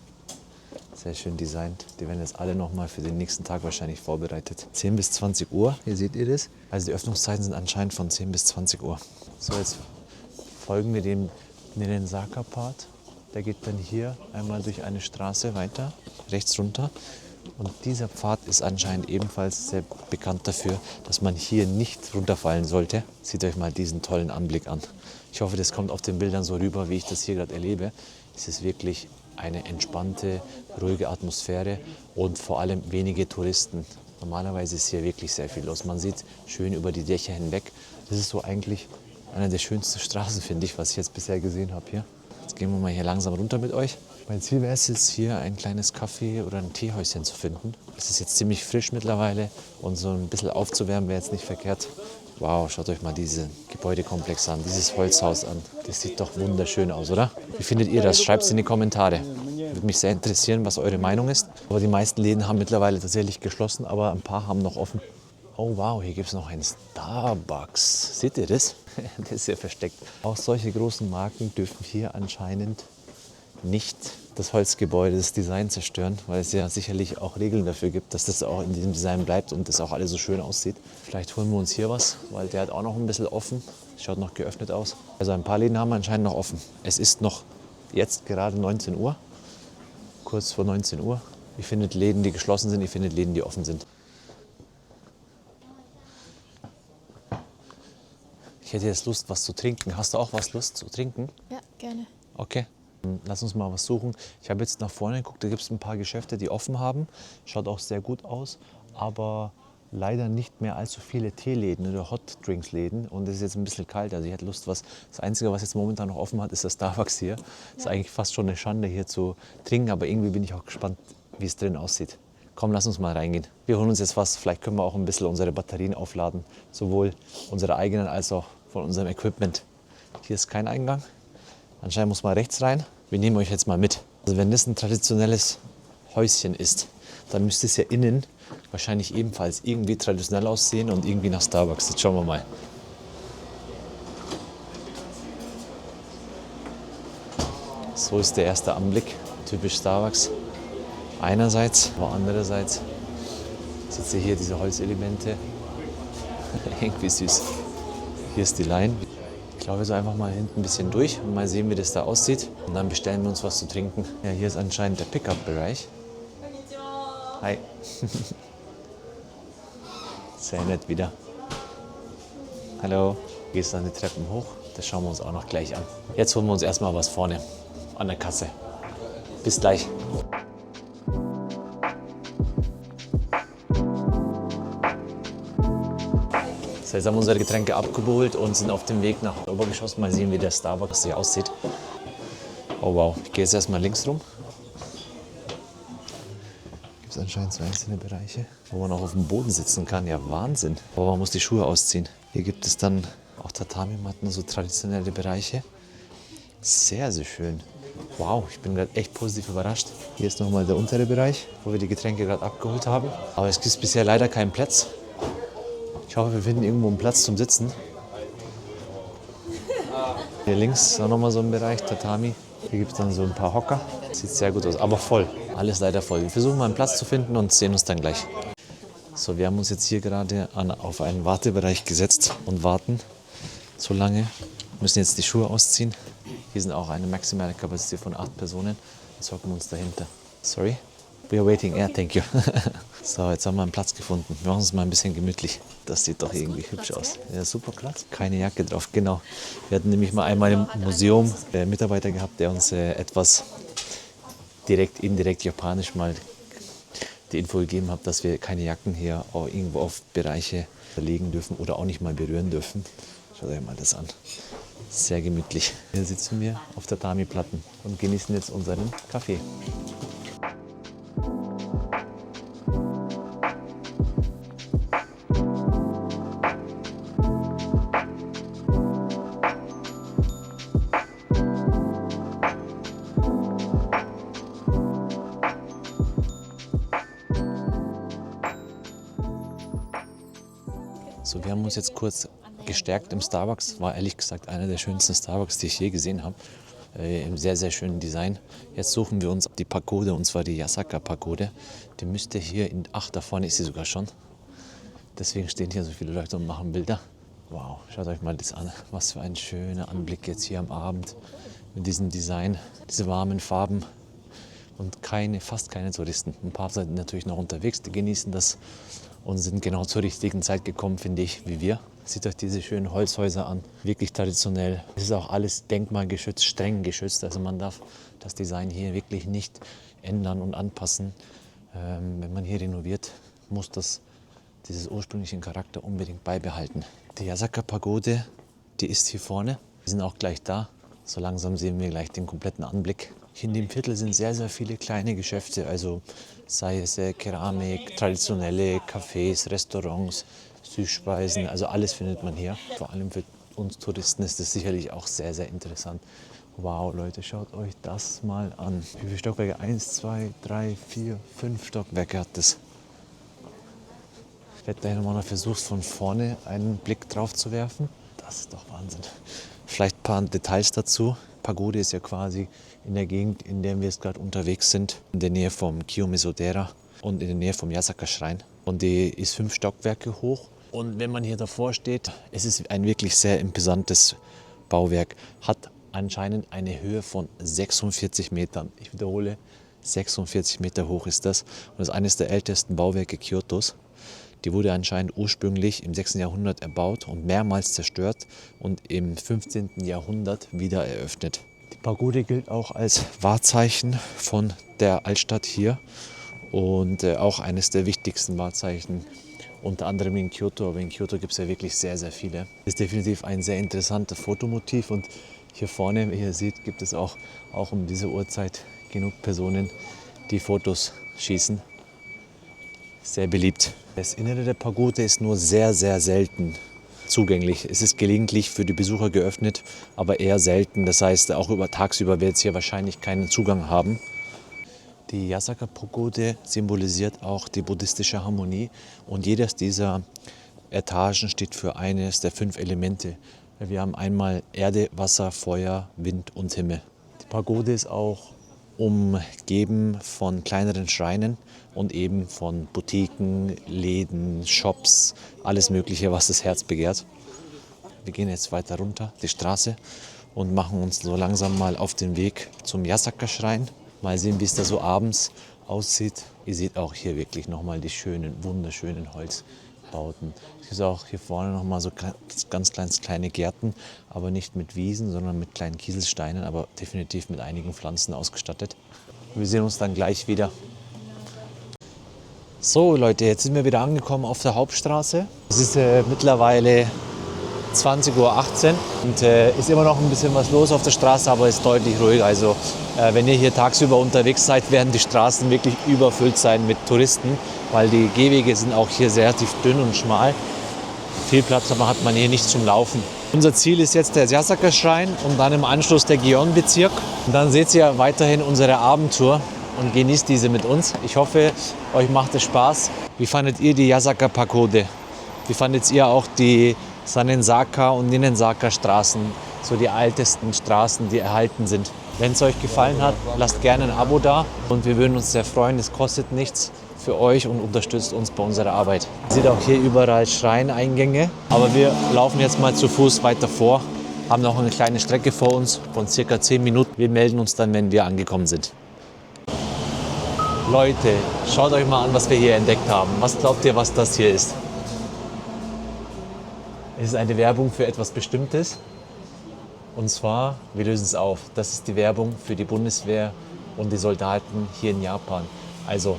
Sehr schön designt. Die werden jetzt alle nochmal für den nächsten Tag wahrscheinlich vorbereitet. 10 bis 20 Uhr, hier seht ihr das. Also die Öffnungszeiten sind anscheinend von 10 bis 20 Uhr. So, jetzt folgen wir dem Nirensaka-Part. Der geht dann hier einmal durch eine Straße weiter, rechts runter. Und dieser Pfad ist anscheinend ebenfalls sehr bekannt dafür, dass man hier nicht runterfallen sollte. Seht euch mal diesen tollen Anblick an. Ich hoffe, das kommt auf den Bildern so rüber, wie ich das hier gerade erlebe. Es ist wirklich eine entspannte, ruhige Atmosphäre und vor allem wenige Touristen. Normalerweise ist hier wirklich sehr viel los. Man sieht schön über die Dächer hinweg. Das ist so eigentlich eine der schönsten Straßen, finde ich, was ich jetzt bisher gesehen habe hier. Jetzt gehen wir mal hier langsam runter mit euch. Mein Ziel wäre es jetzt hier ein kleines Café oder ein Teehäuschen zu finden. Es ist jetzt ziemlich frisch mittlerweile und so ein bisschen aufzuwärmen wäre jetzt nicht verkehrt. Wow, schaut euch mal diesen Gebäudekomplex an, dieses Holzhaus an. Das sieht doch wunderschön aus, oder? Wie findet ihr das? Schreibt es in die Kommentare. Würde mich sehr interessieren, was eure Meinung ist. Aber die meisten Läden haben mittlerweile tatsächlich geschlossen, aber ein paar haben noch offen. Oh wow, hier gibt es noch einen Starbucks. Seht ihr das? Der ist sehr versteckt. Auch solche großen Marken dürfen hier anscheinend nicht das Holzgebäude, das Design zerstören, weil es ja sicherlich auch Regeln dafür gibt, dass das auch in diesem Design bleibt und das auch alles so schön aussieht. Vielleicht holen wir uns hier was, weil der hat auch noch ein bisschen offen. Schaut noch geöffnet aus. Also ein paar Läden haben anscheinend noch offen. Es ist noch jetzt gerade 19 Uhr, kurz vor 19 Uhr. Ihr findet Läden, die geschlossen sind, ihr findet Läden, die offen sind. Ich hätte jetzt Lust, was zu trinken. Hast du auch was Lust zu trinken? Ja, gerne. Okay. Lass uns mal was suchen. Ich habe jetzt nach vorne geguckt, da gibt es ein paar Geschäfte, die offen haben. Schaut auch sehr gut aus, aber leider nicht mehr allzu viele Teeläden oder Hotdrinks-Läden. Und es ist jetzt ein bisschen kalt, also ich hätte Lust, was. Das Einzige, was jetzt momentan noch offen hat, ist das Starbucks hier. Ist eigentlich fast schon eine Schande, hier zu trinken, aber irgendwie bin ich auch gespannt, wie es drin aussieht. Komm, lass uns mal reingehen. Wir holen uns jetzt was, vielleicht können wir auch ein bisschen unsere Batterien aufladen. Sowohl unsere eigenen als auch von unserem Equipment. Hier ist kein Eingang. Anscheinend muss man rechts rein. Wir nehmen euch jetzt mal mit. Also wenn das ein traditionelles Häuschen ist, dann müsste es ja innen wahrscheinlich ebenfalls irgendwie traditionell aussehen und irgendwie nach Starbucks. Jetzt schauen wir mal. So ist der erste Anblick. Typisch Starbucks. Einerseits, aber andererseits seht ihr hier diese Holzelemente. Irgendwie süß. Hier ist die Line. Ich laufe jetzt einfach mal hinten ein bisschen durch und mal sehen, wie das da aussieht. Und dann bestellen wir uns was zu trinken. Ja, hier ist anscheinend der Pickup-Bereich. Hi. Sehr nett wieder. Hallo. Gehst dann die Treppen hoch. Das schauen wir uns auch noch gleich an. Jetzt holen wir uns erstmal was vorne an der Kasse. Bis gleich. So, jetzt haben wir unsere Getränke abgeholt und sind auf dem Weg nach Obergeschoss. Mal sehen, wie der Starbucks hier aussieht. Oh wow, ich gehe jetzt erstmal links rum. Gibt es anscheinend so einzelne Bereiche, wo man auch auf dem Boden sitzen kann. Ja, Wahnsinn. Aber man muss die Schuhe ausziehen. Hier gibt es dann auch Tatami-Matten, so traditionelle Bereiche. Sehr, sehr schön. Wow, ich bin gerade echt positiv überrascht. Hier ist nochmal der untere Bereich, wo wir die Getränke gerade abgeholt haben. Aber es gibt bisher leider keinen Platz. Ich hoffe, wir finden irgendwo einen Platz zum Sitzen. Hier links ist auch nochmal so ein Bereich, Tatami. Hier gibt es dann so ein paar Hocker. Sieht sehr gut aus, aber voll. Alles leider voll. Wir versuchen mal einen Platz zu finden und sehen uns dann gleich. So, wir haben uns jetzt hier gerade auf einen Wartebereich gesetzt und warten so lange. Wir müssen jetzt die Schuhe ausziehen. Hier sind auch eine maximale Kapazität von 8 Personen. Jetzt hocken wir uns dahinter. Sorry? We are waiting. Yeah, thank you. So, jetzt haben wir einen Platz gefunden. Wir machen es mal ein bisschen gemütlich. Das sieht doch irgendwie hübsch aus. Ja, super Platz. Keine Jacke drauf, genau. Wir hatten nämlich mal einmal im Museum einen Mitarbeiter gehabt, der uns etwas indirekt japanisch mal die Info gegeben hat, dass wir keine Jacken hier auch irgendwo auf Bereiche legen dürfen oder auch nicht mal berühren dürfen. Schaut euch mal das an. Sehr gemütlich. Hier sitzen wir auf Tatami-Platten und genießen jetzt unseren Kaffee. So, wir haben uns jetzt kurz gestärkt im Starbucks. War ehrlich gesagt einer der schönsten Starbucks, die ich je gesehen habe. Im sehr, sehr schönen Design. Jetzt suchen wir uns die Pagode, und zwar die Yasaka-Pagode. Die müsste hier da vorne ist sie sogar schon. Deswegen stehen hier so viele Leute und machen Bilder. Wow, schaut euch mal das an. Was für ein schöner Anblick jetzt hier am Abend mit diesem Design, diese warmen Farben und fast keine Touristen. Ein paar sind natürlich noch unterwegs, die genießen das und sind genau zur richtigen Zeit gekommen, finde ich, wie wir. Seht euch diese schönen Holzhäuser an, wirklich traditionell. Es ist auch alles denkmalgeschützt, streng geschützt. Also man darf das Design hier wirklich nicht ändern und anpassen. Wenn man hier renoviert, muss dieses ursprünglichen Charakter unbedingt beibehalten. Die Yasaka-Pagode, die ist hier vorne. Wir sind auch gleich da. So langsam sehen wir gleich den kompletten Anblick. Hier in dem Viertel sind sehr, sehr viele kleine Geschäfte. Also sei es Keramik, traditionelle Cafés, Restaurants, Süßspeisen. Also alles findet man hier. Vor allem für uns Touristen ist das sicherlich auch sehr, sehr interessant. Wow, Leute, schaut euch das mal an. Wie viele Stockwerke? 1, 2, 3, 4, 5 Stockwerke hat das. Ich werde gleich nochmal versucht, von vorne einen Blick drauf zu werfen. Das ist doch Wahnsinn. Vielleicht ein paar Details dazu. Pagode ist ja quasi in der Gegend, in der wir jetzt gerade unterwegs sind, in der Nähe vom Kiyomizu-dera und in der Nähe vom Yasaka-Schrein. Und die ist 5 Stockwerke hoch. Und wenn man hier davor steht, es ist ein wirklich sehr imposantes Bauwerk. Hat anscheinend eine Höhe von 46 Metern. Ich wiederhole, 46 Meter hoch ist das. Und das ist eines der ältesten Bauwerke Kyotos. Die wurde anscheinend ursprünglich im 6. Jahrhundert erbaut und mehrmals zerstört und im 15. Jahrhundert wieder eröffnet. Die Pagode gilt auch als Wahrzeichen von der Altstadt hier und auch eines der wichtigsten Wahrzeichen, unter anderem in Kyoto. Aber in Kyoto gibt es ja wirklich sehr, sehr viele. Das ist definitiv ein sehr interessantes Fotomotiv und hier vorne, wie ihr seht, gibt es auch um diese Uhrzeit genug Personen, die Fotos schießen. Sehr beliebt. Das Innere der Pagode ist nur sehr, sehr selten zugänglich. Es ist gelegentlich für die Besucher geöffnet, aber eher selten. Das heißt, auch tagsüber wird es hier wahrscheinlich keinen Zugang haben. Die Yasaka-Pagode symbolisiert auch die buddhistische Harmonie und jedes dieser Etagen steht für eines der 5 Elemente. Wir haben einmal Erde, Wasser, Feuer, Wind und Himmel. Die Pagode ist auch umgeben von kleineren Schreinen und eben von Boutiquen, Läden, Shops, alles Mögliche, was das Herz begehrt. Wir gehen jetzt weiter runter die Straße und machen uns so langsam mal auf den Weg zum Yasaka-Schrein. Mal sehen, wie es da so abends aussieht. Ihr seht auch hier wirklich nochmal die schönen, wunderschönen Holzbauten. Es gibt auch hier vorne nochmal so ganz kleine Gärten, aber nicht mit Wiesen, sondern mit kleinen Kieselsteinen, aber definitiv mit einigen Pflanzen ausgestattet. Wir sehen uns dann gleich wieder. So Leute, jetzt sind wir wieder angekommen auf der Hauptstraße. Es ist mittlerweile 20:18 Uhr und ist immer noch ein bisschen was los auf der Straße, aber ist deutlich ruhiger. Also wenn ihr hier tagsüber unterwegs seid, werden die Straßen wirklich überfüllt sein mit Touristen, weil die Gehwege sind auch hier relativ dünn und schmal. Viel Platz aber hat man hier nicht zum Laufen. Unser Ziel ist jetzt der Yasaka-Schrein und dann im Anschluss der Gion-Bezirk. Und dann seht ihr weiterhin unsere Abendtour und genießt diese mit uns. Ich hoffe, euch macht es Spaß. Wie fandet ihr die Yasaka-Pagode? Wie fandet ihr auch die Sanensaka und Ninensaka Straßen, so die ältesten Straßen, die erhalten sind? Wenn es euch gefallen hat, lasst gerne ein Abo da und wir würden uns sehr freuen. Es kostet nichts für euch und unterstützt uns bei unserer Arbeit. Ihr seht auch hier überall Schreineingänge, aber wir laufen jetzt mal zu Fuß weiter vor, haben noch eine kleine Strecke vor uns von circa 10 Minuten. Wir melden uns dann, wenn wir angekommen sind. Leute, schaut euch mal an, was wir hier entdeckt haben. Was glaubt ihr, was das hier ist? Es ist eine Werbung für etwas Bestimmtes. Und zwar, wir lösen es auf. Das ist die Werbung für die Bundeswehr und die Soldaten hier in Japan. Also,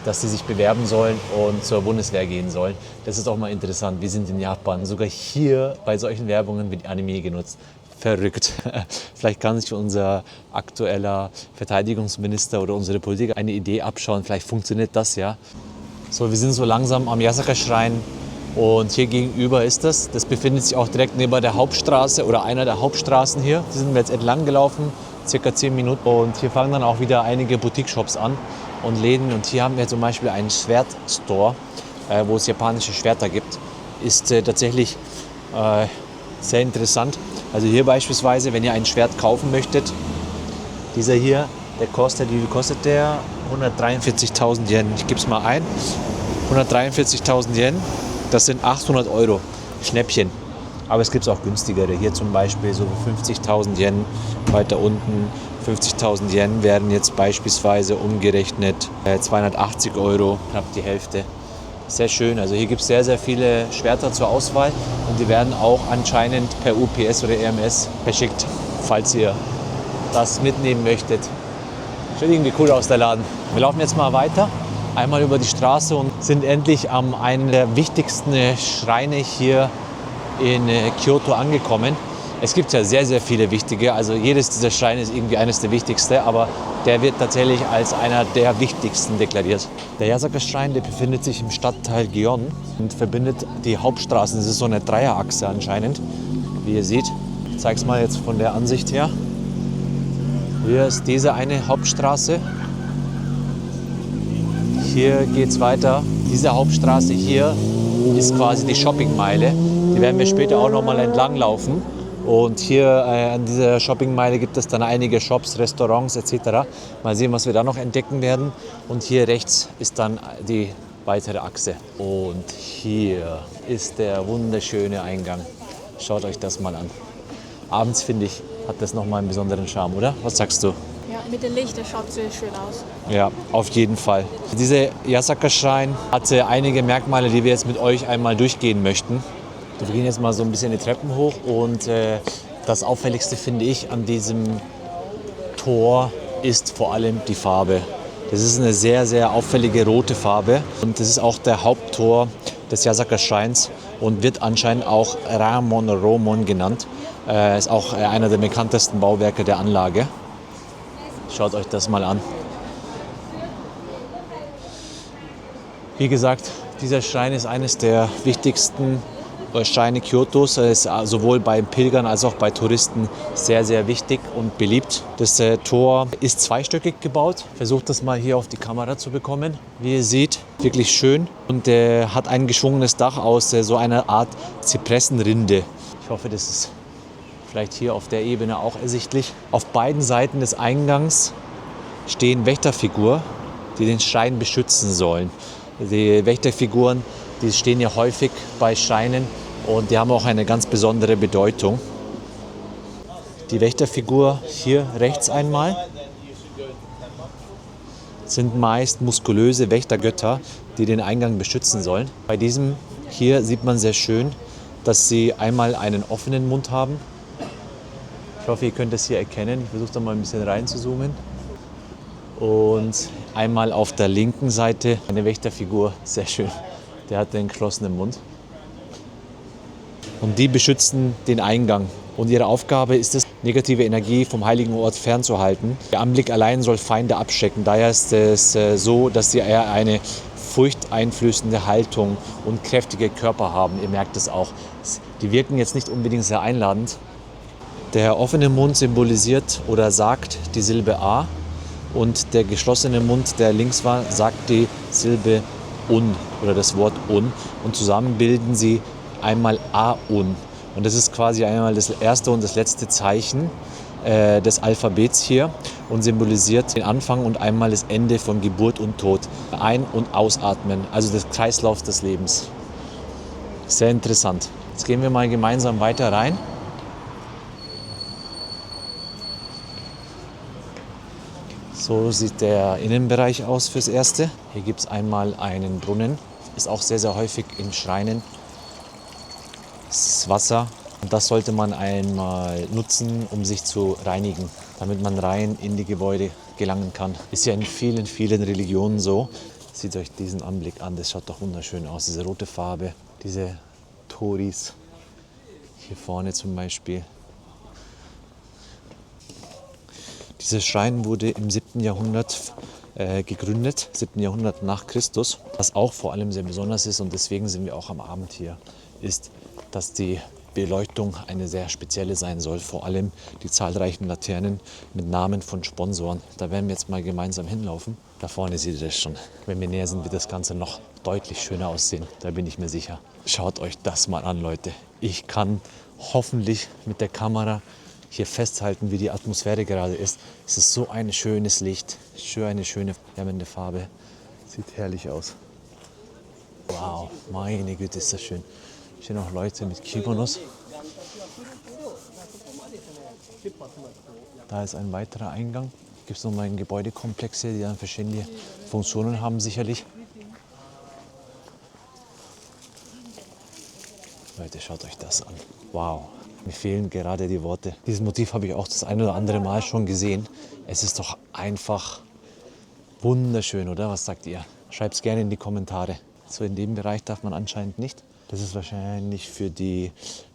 dass sie sich bewerben sollen und zur Bundeswehr gehen sollen. Das ist auch mal interessant. Wir sind in Japan. Sogar hier bei solchen Werbungen wird Anime genutzt. Verrückt. Vielleicht kann sich unser aktueller Verteidigungsminister oder unsere Politiker eine Idee abschauen. Vielleicht funktioniert das ja. So, wir sind so langsam am Yasaka-Schrein. Und hier gegenüber ist das. Das befindet sich auch direkt neben der Hauptstraße oder einer der Hauptstraßen hier. Hier sind wir jetzt entlang gelaufen, circa 10 Minuten. Und hier fangen dann auch wieder einige Boutique-Shops an und Läden. Und hier haben wir zum Beispiel einen Schwertstore, wo es japanische Schwerter gibt. ist tatsächlich sehr interessant. Also hier beispielsweise, wenn ihr ein Schwert kaufen möchtet, dieser hier, der kostet, wie viel kostet der? 143.000 Yen. Ich gebe es mal ein. 143.000 Yen, das sind 800 Euro. Schnäppchen. Aber es gibt auch günstigere. Hier zum Beispiel so 50.000 Yen. Weiter unten 50.000 Yen werden jetzt beispielsweise umgerechnet 280 Euro, knapp die Hälfte. Sehr schön. Also hier gibt es sehr, sehr viele Schwerter zur Auswahl und die werden auch anscheinend per UPS oder EMS verschickt, falls ihr das mitnehmen möchtet. Sieht irgendwie cool aus, der Laden. Wir laufen jetzt mal weiter, einmal über die Straße und sind endlich am einen der wichtigsten Schreine hier in Kyoto angekommen. Es gibt ja sehr, sehr viele wichtige, also jedes dieser Schreine ist irgendwie eines der wichtigsten, aber der wird tatsächlich als einer der wichtigsten deklariert. Der Yasaka-Schrein, der befindet sich im Stadtteil Gion und verbindet die Hauptstraßen. Das ist so eine Dreierachse anscheinend, wie ihr seht. Ich zeige es mal jetzt von der Ansicht her. Hier ist diese eine Hauptstraße. Hier geht es weiter. Diese Hauptstraße hier ist quasi die Shoppingmeile. Die werden wir später auch noch mal entlang laufen. Und hier an dieser Shoppingmeile gibt es dann einige Shops, Restaurants etc. Mal sehen, was wir da noch entdecken werden. Und hier rechts ist dann die weitere Achse. Und hier ist der wunderschöne Eingang. Schaut euch das mal an. Abends, finde ich, hat das nochmal einen besonderen Charme, oder? Was sagst du? Ja, mit dem Licht, das schaut sehr schön aus. Ja, auf jeden Fall. Dieser Yasaka-Schrein hatte einige Merkmale, die wir jetzt mit euch einmal durchgehen möchten. Wir gehen jetzt mal so ein bisschen die Treppen hoch und das Auffälligste, finde ich, an diesem Tor ist vor allem die Farbe. Das ist eine sehr, sehr auffällige rote Farbe und das ist auch der Haupttor des Yasaka-Schreins und wird anscheinend auch Ramon Romon genannt. Ist auch einer der bekanntesten Bauwerke der Anlage. Schaut euch das mal an. Wie gesagt, dieser Schrein ist eines der wichtigsten Schreine Kyotos. Er ist sowohl bei Pilgern als auch bei Touristen sehr, sehr wichtig und beliebt. Das Tor ist zweistöckig gebaut. Versucht das mal hier auf die Kamera zu bekommen. Wie ihr seht, wirklich schön. Und hat ein geschwungenes Dach aus so einer Art Zypressenrinde. Ich hoffe, das ist vielleicht hier auf der Ebene auch ersichtlich. Auf beiden Seiten des Eingangs stehen Wächterfiguren, die den Schrein beschützen sollen. Die Wächterfiguren, die stehen ja häufig bei Schreinen und die haben auch eine ganz besondere Bedeutung. Die Wächterfigur hier rechts einmal sind meist muskulöse Wächtergötter, die den Eingang beschützen sollen. Bei diesem hier sieht man sehr schön, dass sie einmal einen offenen Mund haben. Ich hoffe, ihr könnt das hier erkennen. Ich versuche da mal ein bisschen rein zu zoomen. Und einmal auf der linken Seite eine Wächterfigur, sehr schön. Der hat einen geschlossenen Mund. Und die beschützen den Eingang. Und ihre Aufgabe ist es, negative Energie vom heiligen Ort fernzuhalten. Der Anblick allein soll Feinde abschrecken. Daher ist es so, dass sie eher eine furchteinflößende Haltung und kräftige Körper haben. Ihr merkt es auch. Die wirken jetzt nicht unbedingt sehr einladend. Der offene Mund symbolisiert oder sagt die Silbe A. Und der geschlossene Mund, der links war, sagt die Silbe Un oder das Wort Un. Und zusammen bilden sie einmal A-Un. Und das ist quasi einmal das erste und das letzte Zeichen des Alphabets hier und symbolisiert den Anfang und einmal das Ende von Geburt und Tod. Ein- und ausatmen, also des Kreislaufs des Lebens. Sehr interessant. Jetzt gehen wir mal gemeinsam weiter rein. So sieht der Innenbereich aus fürs Erste. Hier gibt es einmal einen Brunnen. Ist auch sehr, sehr häufig in Schreinen. Das Wasser. Und das sollte man einmal nutzen, um sich zu reinigen, damit man rein in die Gebäude gelangen kann. Ist ja in vielen, vielen Religionen so. Seht euch diesen Anblick an. Das schaut doch wunderschön aus. Diese rote Farbe, diese Toris. Hier vorne zum Beispiel. Dieser Schrein wurde im 7. Jahrhundert gegründet, 7. Jahrhundert nach Christus. Was auch vor allem sehr besonders ist und deswegen sind wir auch am Abend hier, ist, dass die Beleuchtung eine sehr spezielle sein soll. Vor allem die zahlreichen Laternen mit Namen von Sponsoren. Da werden wir jetzt mal gemeinsam hinlaufen. Da vorne seht ihr das schon. Wenn wir näher sind, wird das Ganze noch deutlich schöner aussehen. Da bin ich mir sicher. Schaut euch das mal an, Leute. Ich kann hoffentlich mit der Kamera hier festhalten, wie die Atmosphäre gerade ist. Es ist so ein schönes Licht, eine schöne wärmende Farbe. Sieht herrlich aus. Wow, meine Güte, ist das schön. Hier stehen auch Leute mit Kimonos. Da ist ein weiterer Eingang. Gibt es nochmal einen Gebäudekomplex hier, die dann verschiedene Funktionen haben sicherlich. Leute, schaut euch das an. Wow, mir fehlen gerade die Worte. Dieses Motiv habe ich auch das ein oder andere Mal schon gesehen. Es ist doch einfach wunderschön, oder? Was sagt ihr? Schreibt es gerne in die Kommentare. So in dem Bereich darf man anscheinend nicht. Das ist wahrscheinlich für die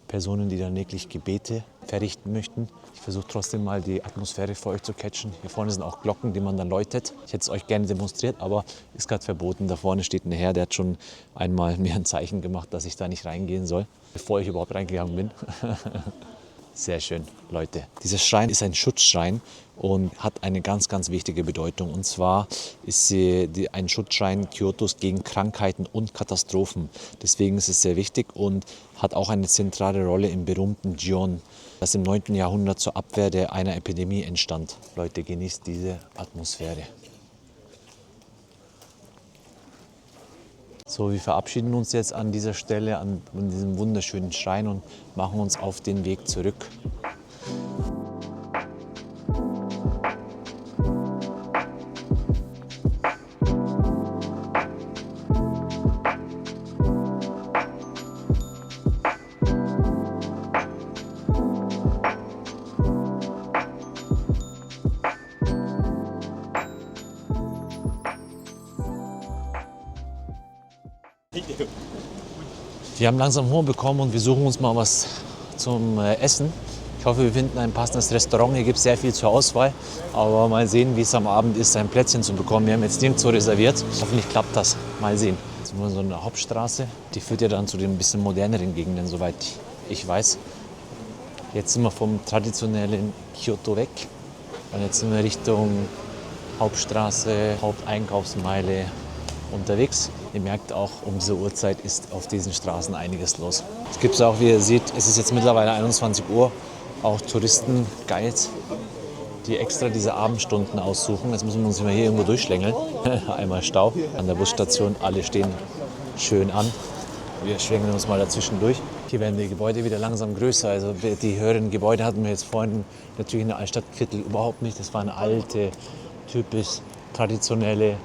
Personen, die dann täglich Gebete verrichten möchten. Ich versuche trotzdem mal die Atmosphäre für euch zu catchen. Hier vorne sind auch Glocken, die man dann läutet. Ich hätte es euch gerne demonstriert, aber ist gerade verboten. Da vorne steht ein Herr, der hat schon einmal mir ein Zeichen gemacht, dass ich da nicht reingehen soll, bevor ich überhaupt reingegangen bin. Sehr schön, Leute. Dieser Schrein ist ein Schutzschrein und hat eine ganz, ganz wichtige Bedeutung. Und zwar ist sie ein Schutzschrein Kyotos gegen Krankheiten und Katastrophen. Deswegen ist es sehr wichtig und hat auch eine zentrale Rolle im berühmten Gion, das im 9. Jahrhundert zur Abwehr einer Epidemie entstand. Leute, genießt diese Atmosphäre. So, wir verabschieden uns jetzt an dieser Stelle, an diesem wunderschönen Schrein und machen uns auf den Weg zurück. Wir haben langsam Hunger bekommen und wir suchen uns mal was zum Essen. Ich hoffe, wir finden ein passendes Restaurant. Hier gibt es sehr viel zur Auswahl. Aber mal sehen, wie es am Abend ist, ein Plätzchen zu bekommen. Wir haben jetzt nirgendwo reserviert. Hoffentlich klappt das. Mal sehen. Jetzt sind wir so eine Hauptstraße. Die führt ja dann zu den bisschen moderneren Gegenden, soweit ich weiß. Jetzt sind wir vom traditionellen Kyoto weg. Und jetzt sind wir Richtung Hauptstraße, Haupteinkaufsmeile unterwegs. Ihr merkt auch, um diese Uhrzeit ist auf diesen Straßen einiges los. Es gibt auch, wie ihr seht, es ist jetzt mittlerweile 21 Uhr, auch Touristen-Guides, die extra diese Abendstunden aussuchen. Jetzt müssen wir uns immer hier irgendwo durchschlängeln. Einmal Stau an der Busstation, alle stehen schön an. Wir schlängeln uns mal dazwischen durch. Hier werden die Gebäude wieder langsam größer. Also die höheren Gebäude hatten wir jetzt vorhin natürlich in der Altstadtviertel überhaupt nicht. Das waren alte, typisch traditionelle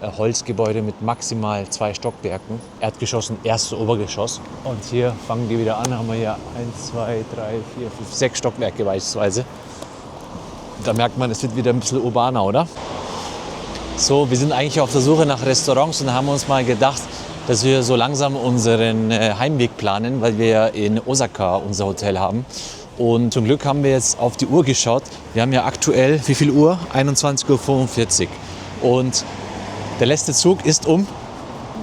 Holzgebäude mit maximal 2 Stockwerken. Erdgeschoss und erstes Obergeschoss. Und hier fangen die wieder an, haben wir hier 1, 2, 3, 4, 5, 6 Stockwerke beispielsweise. Da merkt man, es wird wieder ein bisschen urbaner, oder? So, wir sind eigentlich auf der Suche nach Restaurants und haben uns mal gedacht, dass wir so langsam unseren Heimweg planen, weil wir ja in Osaka unser Hotel haben. Und zum Glück haben wir jetzt auf die Uhr geschaut. Wir haben ja aktuell, wie viel Uhr? 21:45 Uhr. Und der letzte Zug ist um?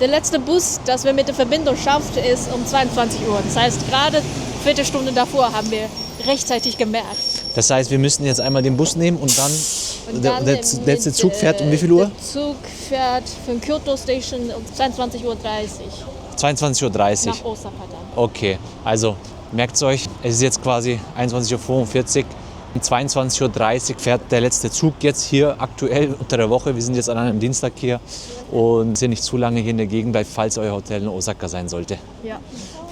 Der letzte Bus, das wir mit der Verbindung schafft, ist um 22 Uhr. Das heißt, gerade Viertelstunde davor haben wir rechtzeitig gemerkt. Das heißt, wir müssen jetzt einmal den Bus nehmen und dann der letzte Zug fährt um wie viel Uhr? Der Zug fährt von Kyoto Station um 22:30 Uhr. 22:30 Uhr. Nach Osaka dann. Okay, also merkt es euch, es ist jetzt quasi 21:45 Uhr. Um 22:30 Uhr fährt der letzte Zug jetzt hier aktuell unter der Woche. Wir sind jetzt an einem Dienstag hier und sind nicht zu lange hier in der Gegend, falls euer Hotel in Osaka sein sollte. Ja.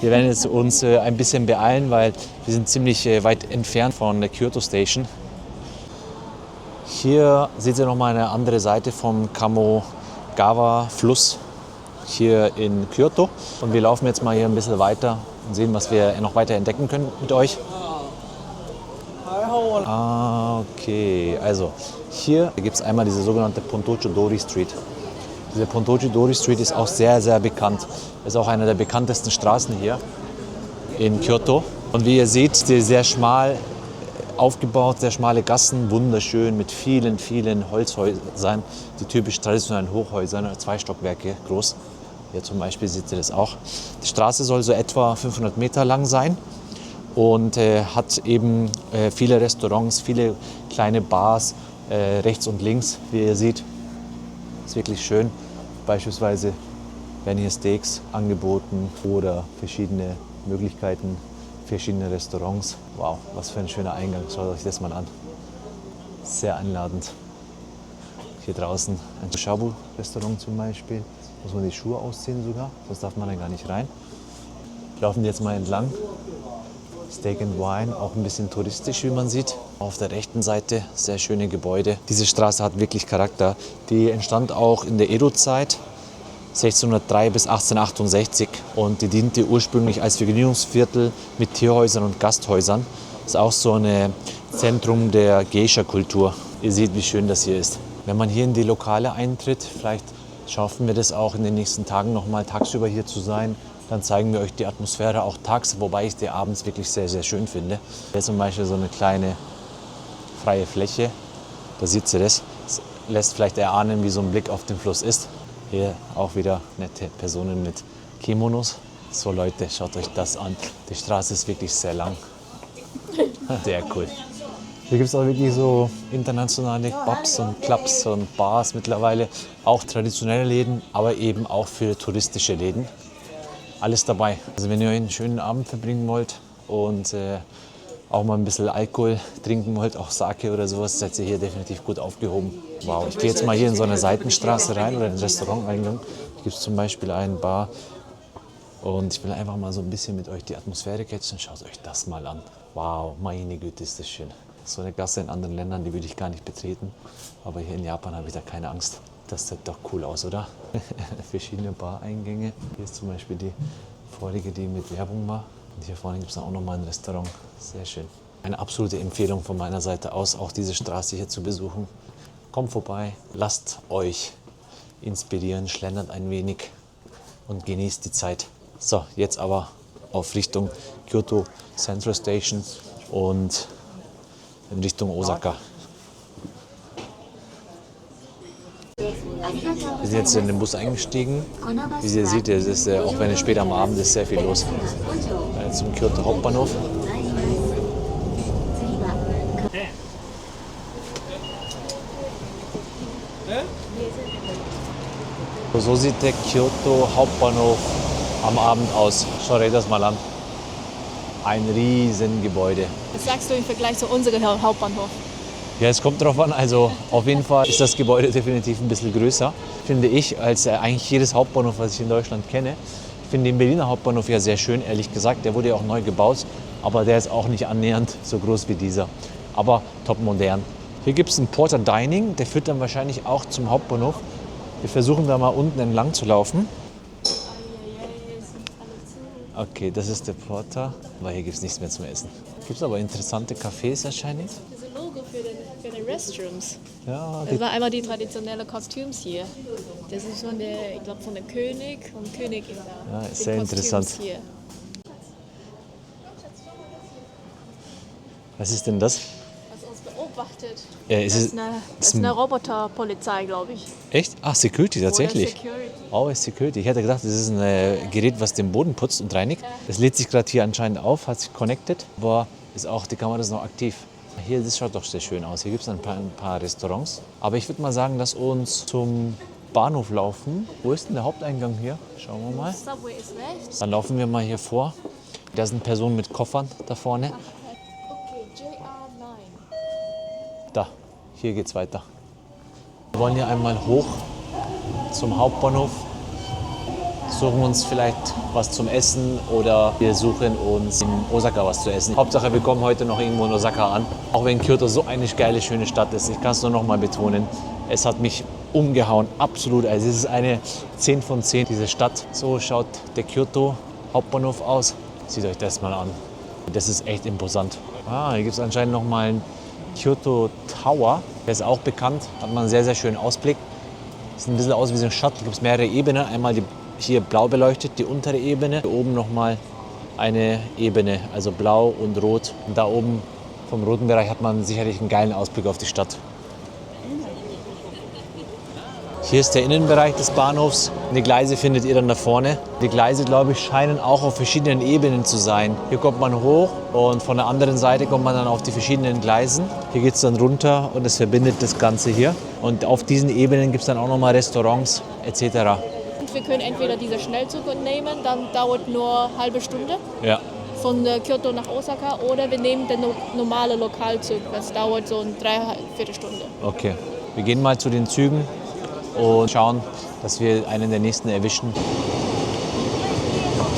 Wir werden jetzt uns ein bisschen beeilen, weil wir sind ziemlich weit entfernt von der Kyoto Station. Hier seht ihr nochmal eine andere Seite vom Kamogawa-Fluss hier in Kyoto. Und wir laufen jetzt mal hier ein bisschen weiter und sehen, was wir noch weiter entdecken können mit euch. Okay, also hier gibt es einmal diese sogenannte Pontocho-Dori Street. Diese Pontocho-Dori Street ist auch sehr, sehr bekannt. Ist auch eine der bekanntesten Straßen hier in Kyoto. Und wie ihr seht, die sehr schmal aufgebaut, sehr schmale Gassen, wunderschön mit vielen, vielen Holzhäusern, die typisch traditionellen Hochhäusern, 2 Stockwerke groß. Hier zum Beispiel seht ihr das auch. Die Straße soll so etwa 500 Meter lang sein und hat eben viele Restaurants, viele kleine Bars rechts und links, wie ihr seht. Ist wirklich schön. Beispielsweise werden hier Steaks angeboten oder verschiedene Möglichkeiten, verschiedene Restaurants. Wow, was für ein schöner Eingang. Schaut euch das mal an. Sehr einladend. Hier draußen ein Shabu-Restaurant zum Beispiel. Muss man die Schuhe ausziehen sogar, sonst darf man dann gar nicht rein. Wir laufen jetzt mal entlang. Steak and Wine, auch ein bisschen touristisch, wie man sieht. Auf der rechten Seite sehr schöne Gebäude. Diese Straße hat wirklich Charakter. Die entstand auch in der Edo-Zeit, 1603 bis 1868. Und die diente ursprünglich als Vergnügungsviertel mit Tierhäusern und Gasthäusern. Das ist auch so ein Zentrum der Geisha-Kultur. Ihr seht, wie schön das hier ist. Wenn man hier in die Lokale eintritt, vielleicht schaffen wir das auch in den nächsten Tagen noch mal tagsüber hier zu sein. Dann zeigen wir euch die Atmosphäre auch tags, wobei ich die abends wirklich sehr, sehr schön finde. Hier ist zum Beispiel so eine kleine freie Fläche. Da seht ihr das. Das lässt vielleicht erahnen, wie so ein Blick auf den Fluss ist. Hier auch wieder nette Personen mit Kimonos. So Leute, schaut euch das an. Die Straße ist wirklich sehr lang. Sehr cool. Hier gibt es auch wirklich so internationale Pubs und Clubs und Bars mittlerweile. Auch traditionelle Läden, aber eben auch für touristische Läden. Alles dabei. Also wenn ihr einen schönen Abend verbringen wollt und auch mal ein bisschen Alkohol trinken wollt, auch Sake oder sowas, seid ihr hier definitiv gut aufgehoben. Wow, ich gehe jetzt mal hier in so eine Seitenstraße rein oder in den Restauranteingang. Hier gibt es zum Beispiel einen Bar und ich will einfach mal so ein bisschen mit euch die Atmosphäre catchen. Schaut euch das mal an. Wow, meine Güte, ist das schön. So eine Gasse in anderen Ländern, die würde ich gar nicht betreten. Aber hier in Japan habe ich da keine Angst. Das sieht doch cool aus, oder? Verschiedene Bar-Eingänge. Hier ist zum Beispiel die vorige, die mit Werbung war. Und hier vorne gibt es auch noch mal ein Restaurant. Sehr schön. Eine absolute Empfehlung von meiner Seite aus, auch diese Straße hier zu besuchen. Kommt vorbei, lasst euch inspirieren, schlendert ein wenig und genießt die Zeit. So, jetzt aber auf Richtung Kyoto Central Station und in Richtung Osaka. Wir sind jetzt in den Bus eingestiegen. Wie ihr seht, es ist, auch wenn es spät am Abend ist, sehr viel los. Zum Kyoto Hauptbahnhof. So sieht der Kyoto Hauptbahnhof am Abend aus. Schau dir das mal an. Ein Riesengebäude. Was sagst du im Vergleich zu unserem Hauptbahnhof? Ja, es kommt drauf an. Also auf jeden Fall ist das Gebäude definitiv ein bisschen größer, finde ich, als eigentlich jedes Hauptbahnhof, was ich in Deutschland kenne. Ich finde den Berliner Hauptbahnhof ja sehr schön, ehrlich gesagt. Der wurde ja auch neu gebaut, aber der ist auch nicht annähernd so groß wie dieser. Aber top modern. Hier gibt es ein Porter Dining, der führt dann wahrscheinlich auch zum Hauptbahnhof. Wir versuchen da mal unten entlang zu laufen. Okay, das ist der Porter, aber hier gibt es nichts mehr zum Essen. Gibt es aber interessante Cafés wahrscheinlich. Das ist ein Logo für die Restrooms. Ja, Das war einmal die traditionelle Kostüms hier. Das ist von der, ich glaube, von der König und Königin da. Ja, Die sehr Kostüms interessant. Hier. Was ist denn das? Was uns beobachtet. Ist Das es- ist eine Roboterpolizei, glaube ich. Echt? Ach, Security tatsächlich. Oder Security. Oh, ist Security. Ich hätte gedacht, das ist ein Gerät, was den Boden putzt und reinigt. Das lädt sich gerade hier anscheinend auf, hat sich connected, aber ist auch, die Kamera ist noch aktiv. Hier, das schaut doch sehr schön aus. Hier gibt es ein paar Restaurants. Aber ich würde mal sagen, lass uns zum Bahnhof laufen. Wo ist denn der Haupteingang hier? Schauen wir mal. Subway ist rechts. Dann laufen wir mal hier vor. Da sind Personen mit Koffern da vorne. Okay, JR9. Da, hier geht's weiter. Wir wollen hier einmal hoch zum Hauptbahnhof. Suchen uns vielleicht was zum Essen oder wir suchen uns in Osaka was zu essen. Hauptsache, wir kommen heute noch irgendwo in Osaka an. Auch wenn Kyoto so eine geile, schöne Stadt ist. Ich kann es nur noch mal betonen. Es hat mich umgehauen, absolut. Also es ist eine 10 von 10, diese Stadt. So schaut der Kyoto Hauptbahnhof aus. Seht euch das mal an. Das ist echt imposant. Hier gibt es anscheinend noch mal einen Kyoto Tower. Der ist auch bekannt, hat man einen sehr, sehr schönen Ausblick. Sieht ein bisschen aus wie so ein Shuttle. Da gibt es mehrere Ebenen. Einmal die hier blau beleuchtet, die untere Ebene. Hier oben noch mal eine Ebene, also blau und rot. Und da oben vom roten Bereich hat man sicherlich einen geilen Ausblick auf die Stadt. Hier ist der Innenbereich des Bahnhofs. Die Gleise findet ihr dann da vorne. Die Gleise, glaube ich, scheinen auch auf verschiedenen Ebenen zu sein. Hier kommt man hoch und von der anderen Seite kommt man dann auf die verschiedenen Gleisen. Hier geht es dann runter und es verbindet das Ganze hier. Und auf diesen Ebenen gibt es dann auch nochmal Restaurants etc. Und wir können entweder diesen Schnellzug nehmen, dann dauert nur eine halbe Stunde Ja. von Kyoto nach Osaka, oder wir nehmen den normalen Lokalzug, das dauert so eine Dreiviertelstunde. Okay. Wir gehen mal zu den Zügen und schauen, dass wir einen der nächsten erwischen.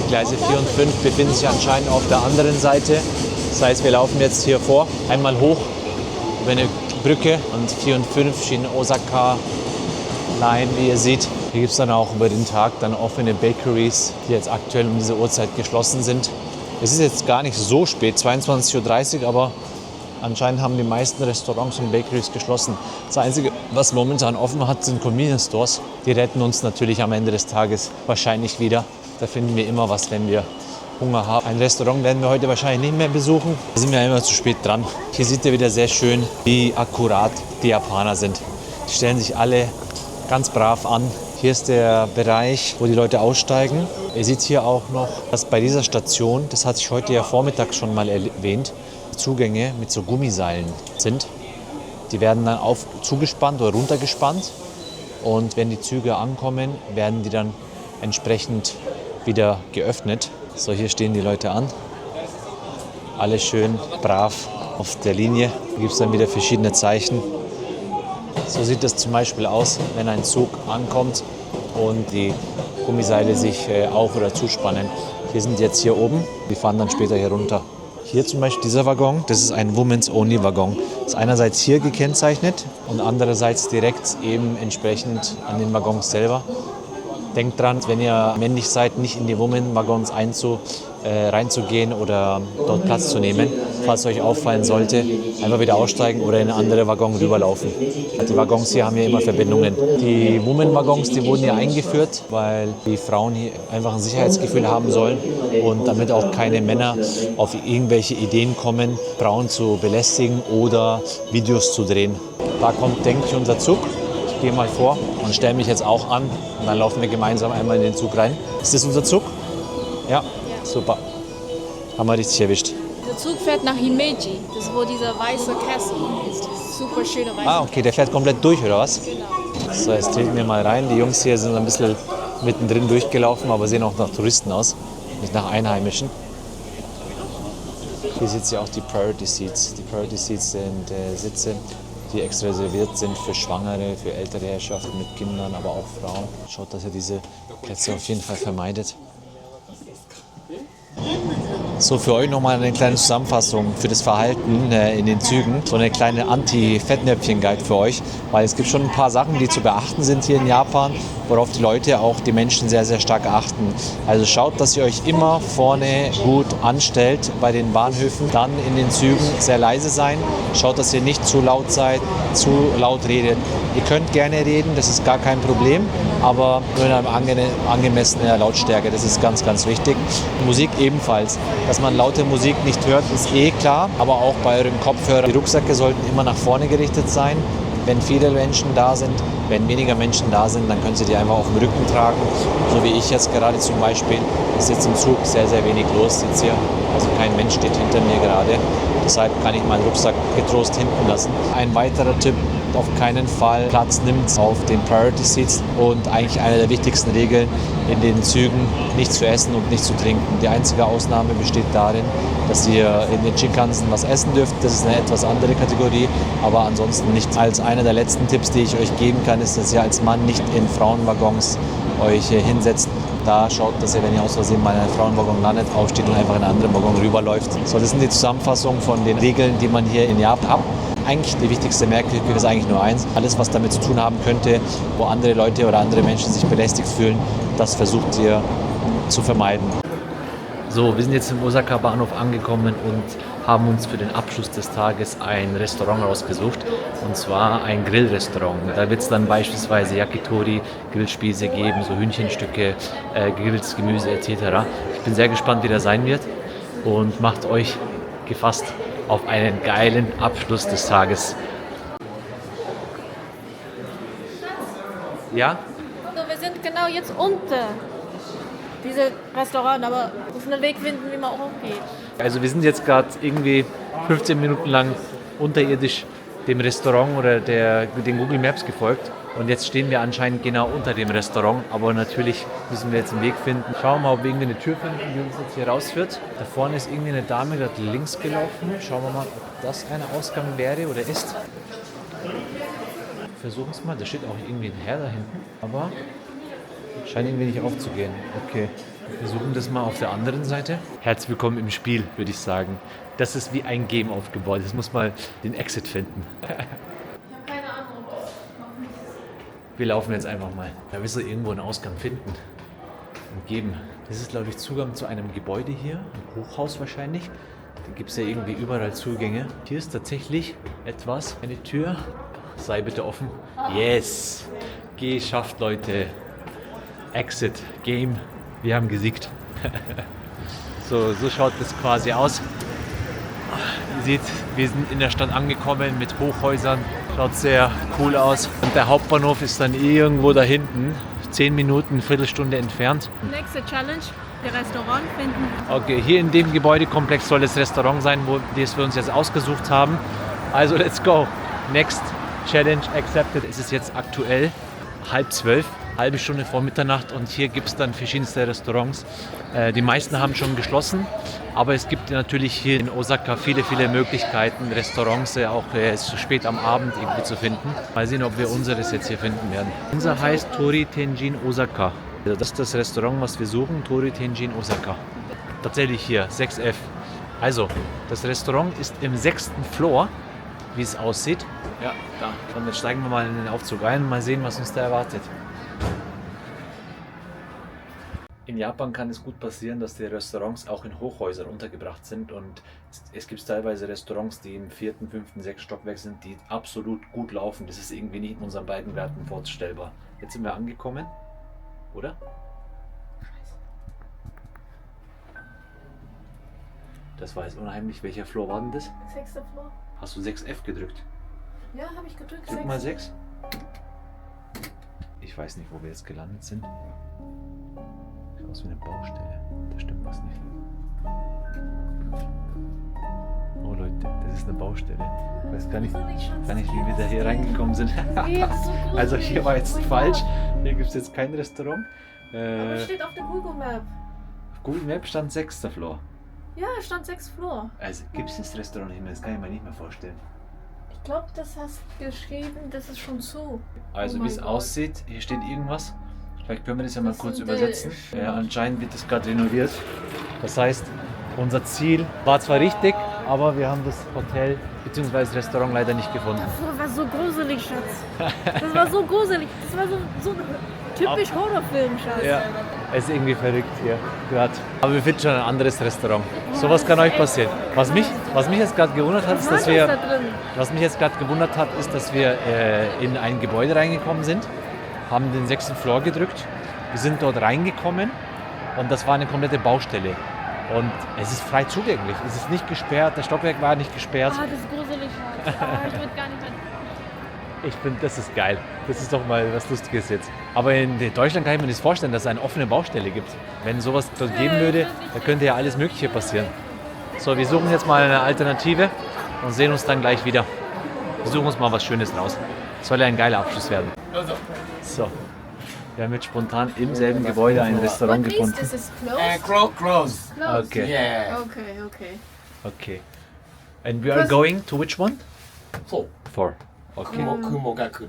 Die Gleise 4 und 5 befinden sich anscheinend auf der anderen Seite. Das heißt, wir laufen jetzt hier vor, einmal hoch über eine Brücke und 4 und 5 Shin Osaka Line, wie ihr seht. Hier gibt es dann auch über den Tag dann offene Bakeries, die jetzt aktuell um diese Uhrzeit geschlossen sind. Es ist jetzt gar nicht so spät, 22:30 Uhr, aber anscheinend haben die meisten Restaurants und Bakeries geschlossen. Das Einzige, was momentan offen hat, sind Convenience Stores. Die retten uns natürlich am Ende des Tages wahrscheinlich wieder. Da finden wir immer was, wenn wir Hunger haben. Ein Restaurant werden wir heute wahrscheinlich nicht mehr besuchen. Da sind wir immer zu spät dran. Hier seht ihr wieder sehr schön, wie akkurat die Japaner sind. Die stellen sich alle ganz brav an. Hier ist der Bereich, wo die Leute aussteigen. Ihr seht hier auch noch, dass bei dieser Station, das hatte ich heute ja vormittags schon mal erwähnt, Zugänge mit so Gummiseilen sind. Die werden dann zugespannt oder runtergespannt. Und wenn die Züge ankommen, werden die dann entsprechend wieder geöffnet. So, hier stehen die Leute an. Alle schön brav auf der Linie. Hier gibt es dann wieder verschiedene Zeichen. So sieht es zum Beispiel aus, wenn ein Zug ankommt und die Gummiseile sich auf- oder zuspannen. Wir sind jetzt hier oben, die fahren dann später hier runter. Hier zum Beispiel dieser Waggon, das ist ein Women's-Only-Waggon. Das ist einerseits hier gekennzeichnet und andererseits direkt eben entsprechend an den Waggons selber. Denkt dran, wenn ihr männlich seid, nicht in die Women-Waggons reinzugehen oder dort Platz zu nehmen. Falls euch auffallen sollte, einfach wieder aussteigen oder in eine andere Waggon rüberlaufen. Die Waggons hier haben ja immer Verbindungen. Die Women-Waggons, die wurden hier eingeführt, weil die Frauen hier einfach ein Sicherheitsgefühl haben sollen und damit auch keine Männer auf irgendwelche Ideen kommen, Frauen zu belästigen oder Videos zu drehen. Da kommt, denke ich, unser Zug. Ich gehe mal vor und stelle mich jetzt auch an und dann laufen wir gemeinsam einmal in den Zug rein. Ist das unser Zug? Ja, super. Haben wir richtig erwischt. Der Zug fährt nach Himeji, das ist wo dieser weiße Castle ist. Das super schöne weiße Ah, okay, der fährt komplett durch, oder was? Genau. So, jetzt treten wir mal rein. Die Jungs hier sind ein bisschen mittendrin durchgelaufen, aber sehen auch nach Touristen aus, nicht nach Einheimischen. Hier seht ihr auch die Priority Seats. Die Priority Seats sind Sitze, die extra reserviert sind für Schwangere, für ältere Herrschaften mit Kindern, aber auch Frauen. Schaut, dass ihr diese Plätze auf jeden Fall vermeidet. So, für euch nochmal eine kleine Zusammenfassung für das Verhalten in den Zügen. So eine kleine Anti-Fettnäpfchen-Guide für euch, weil es gibt schon ein paar Sachen, die zu beachten sind hier in Japan, worauf die Leute, auch die Menschen sehr, sehr stark achten. Also schaut, dass ihr euch immer vorne gut anstellt bei den Bahnhöfen, dann in den Zügen sehr leise sein. Schaut, dass ihr nicht zu laut seid, zu laut redet. Ihr könnt gerne reden, das ist gar kein Problem, aber nur in einer angemessenen Lautstärke, das ist ganz, ganz wichtig. Musik ebenfalls. Dass man laute Musik nicht hört, ist eh klar, aber auch bei euren Kopfhörern. Die Rucksäcke sollten immer nach vorne gerichtet sein. Wenn viele Menschen da sind, wenn weniger Menschen da sind, dann können Sie die einfach auf dem Rücken tragen. So wie ich jetzt gerade zum Beispiel. Es ist jetzt im Zug sehr, sehr wenig los jetzt hier. Also kein Mensch steht hinter mir gerade. Deshalb kann ich meinen Rucksack getrost hinten lassen. Ein weiterer Tipp: auf keinen Fall Platz nimmt auf den Priority Seats. Und eigentlich eine der wichtigsten Regeln in den Zügen: nicht zu essen und nicht zu trinken. Die einzige Ausnahme besteht darin, dass ihr in den Shinkansen was essen dürft. Das ist eine etwas andere Kategorie, aber ansonsten nicht. Als einer der letzten Tipps, die ich euch geben kann, ist, dass ihr als Mann nicht in Frauenwaggons euch hinsetzt. Da schaut, dass ihr, wenn ihr aus Versehen mal in einem Frauenwaggon landet, aufsteht und einfach in einen anderen Waggon rüberläuft. So, das sind die Zusammenfassungen von den Regeln, die man hier in Japan hat. Eigentlich die wichtigste Merklücke ist eigentlich nur eins: alles, was damit zu tun haben könnte, wo andere Leute oder andere Menschen sich belästigt fühlen, das versucht ihr zu vermeiden. So, wir sind jetzt im Osaka Bahnhof angekommen und haben uns für den Abschluss des Tages ein Restaurant rausgesucht, und zwar ein Grillrestaurant. Da wird es dann beispielsweise Yakitori, Grillspieße geben, so Hühnchenstücke, gegrilltes Gemüse etc. Ich bin sehr gespannt, wie der sein wird, und macht euch gefasst auf einen geilen Abschluss des Tages. Ja? So, wir sind genau jetzt unter diesem Restaurant, aber müssen einen Weg finden, wie man hochgeht. Also wir sind jetzt gerade irgendwie 15 Minuten lang unterirdisch dem Restaurant oder den Google Maps gefolgt. Und jetzt stehen wir anscheinend genau unter dem Restaurant. Aber natürlich müssen wir jetzt einen Weg finden. Schauen wir mal, ob wir irgendwie eine Tür finden, die uns jetzt hier rausführt. Da vorne ist irgendwie eine Dame gerade links gelaufen. Schauen wir mal, ob das ein Ausgang wäre oder ist. Versuchen es mal. Da steht auch irgendwie ein Herr da hinten. Aber scheint irgendwie nicht aufzugehen. Okay. Wir versuchen das mal auf der anderen Seite. Herzlich willkommen im Spiel, würde ich sagen. Das ist wie ein Game aufgebaut. Jetzt muss mal den Exit finden. Ich habe keine Ahnung, ob das offen ist. Wir laufen jetzt einfach mal. Da wirst du irgendwo einen Ausgang finden und geben. Das ist, glaube ich, Zugang zu einem Gebäude hier. Ein Hochhaus wahrscheinlich. Da gibt es ja irgendwie überall Zugänge. Hier ist tatsächlich etwas. Eine Tür. Sei bitte offen. Yes! Geschafft, Leute. Exit. Game. Wir haben gesiegt. So schaut das quasi aus. Ihr seht, wir sind in der Stadt angekommen mit Hochhäusern. Schaut sehr cool aus. Und der Hauptbahnhof ist dann irgendwo da hinten. 10 Minuten, Viertelstunde entfernt. Nächste Challenge, das Restaurant finden. Okay, hier in dem Gebäudekomplex soll das Restaurant sein, das wir uns jetzt ausgesucht haben. Also let's go. Next Challenge accepted. Es ist jetzt aktuell 11:30. Halbe Stunde vor Mitternacht und hier gibt es dann verschiedenste Restaurants. Die meisten haben schon geschlossen, aber es gibt natürlich hier in Osaka viele Möglichkeiten, Restaurants auch so spät am Abend irgendwie zu finden. Mal sehen, ob wir unseres jetzt hier finden werden. Unser heißt Tori Tenjin Osaka. Also das ist das Restaurant, was wir suchen, Tori Tenjin Osaka. Tatsächlich hier, 6F. Also, das Restaurant ist im 6. Floor, wie es aussieht. Ja, da. Und dann steigen wir mal in den Aufzug ein und mal sehen, was uns da erwartet. In Japan kann es gut passieren, dass die Restaurants auch in Hochhäusern untergebracht sind und es gibt teilweise Restaurants, die im 4., 5., 6. Stockwerk sind, die absolut gut laufen. Das ist irgendwie nicht in unseren beiden Werten vorstellbar. Jetzt sind wir angekommen, oder? Das war jetzt unheimlich. Welcher Floor war denn das? 6. Floor. Hast du 6F gedrückt? Ja, habe ich gedrückt. Drück mal 6. Ich weiß nicht, wo wir jetzt gelandet sind. Sieht aus wie eine Baustelle. Da stimmt was nicht. Oh Leute, das ist eine Baustelle. Ich weiß gar nicht, wie wir da hier reingekommen sind. Also hier war jetzt falsch. Hier gibt es jetzt kein Restaurant. Aber steht auf der Google Map. Auf Google Map stand 6. Floor. Ja, stand 6 Floor. Also gibt es das Restaurant nicht mehr? Das kann ich mir nicht mehr vorstellen. Ich glaube, das hast geschrieben, das ist schon zu. Also Oh wie es mein Gott. aussieht, hier steht irgendwas. Vielleicht können wir das ja mal Das kurz sind, übersetzen. Ja, anscheinend wird das gerade renoviert. Das heißt, unser Ziel war zwar richtig, aber wir haben das Hotel bzw. das Restaurant leider nicht gefunden. Das war so gruselig, Schatz. Das war so gruselig. Das war so typisch Horrorfilm, Schatz. Ja, es ist irgendwie verrückt hier gerade. Aber wir finden schon ein anderes Restaurant. Sowas kann euch passieren. Was mich jetzt gerade gewundert hat, ist, dass wir in ein Gebäude reingekommen sind, haben den 6. Floor gedrückt. Wir sind dort reingekommen und das war eine komplette Baustelle. Und es ist frei zugänglich. Es ist nicht gesperrt. Das Stockwerk war nicht gesperrt. Ah, das ist gruselig, Schatz. Ich würde gar nicht mehr. Ich finde, das ist geil. Das ist doch mal was Lustiges jetzt. Aber in Deutschland kann ich mir nicht vorstellen, dass es eine offene Baustelle gibt. Wenn sowas dort geben würde, da könnte ja alles Mögliche passieren. So, wir suchen jetzt mal eine Alternative und sehen uns dann gleich wieder. Wir suchen uns mal was Schönes raus. Soll ja ein geiler Abschluss werden. So, wir haben jetzt spontan im selben Gebäude ein Restaurant gefunden. This is closed? Close. Okay, Yeah. Okay. okay. And we are going to which one? 4. 4. Okay. Kumogakure.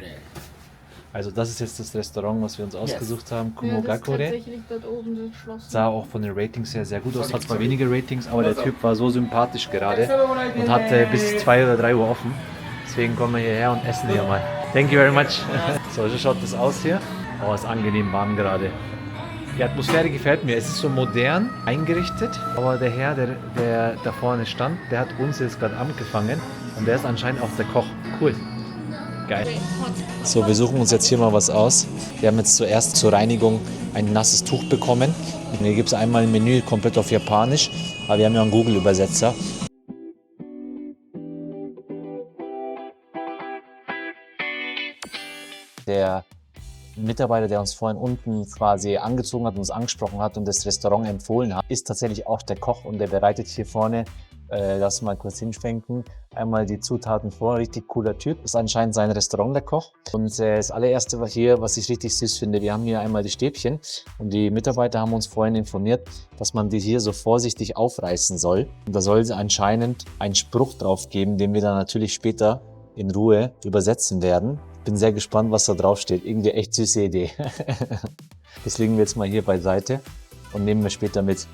Also das ist jetzt das Restaurant, was wir uns ausgesucht haben. Ja, das ist Kumogakure. tatsächlich dort oben geschlossen. Sah auch von den Ratings her sehr gut aus. Hat zwar wenige Ratings, aber der Typ war so sympathisch gerade und hat bis 2 oder 3 Uhr offen. Deswegen kommen wir hierher und essen hier mal. Thank you very much. So schaut das aus hier. Oh, ist angenehm warm gerade. Die Atmosphäre gefällt mir. Es ist so modern eingerichtet, aber der Herr, der da vorne stand, der hat uns jetzt gerade angefangen und der ist anscheinend auch der Koch. Cool. Geil. So, wir suchen uns jetzt hier mal was aus. Wir haben jetzt zuerst zur Reinigung ein nasses Tuch bekommen. Hier gibt es einmal ein Menü komplett auf Japanisch, aber wir haben ja einen Google-Übersetzer. Der Mitarbeiter, der uns vorhin unten quasi angezogen hat, uns angesprochen hat und das Restaurant empfohlen hat, ist tatsächlich auch der Koch und der bereitet hier vorne, lass mal kurz hinschwenken, einmal die Zutaten vor. Richtig cooler Typ. Ist anscheinend sein Restaurant, der Koch. Und das allererste hier, was ich richtig süß finde, wir haben hier einmal die Stäbchen und die Mitarbeiter haben uns vorhin informiert, dass man die hier so vorsichtig aufreißen soll. Und da soll es anscheinend einen Spruch drauf geben, den wir dann natürlich später in Ruhe übersetzen werden. Bin sehr gespannt, was da drauf steht. Irgendwie echt süße Idee. Das legen wir jetzt mal hier beiseite und nehmen wir später mit.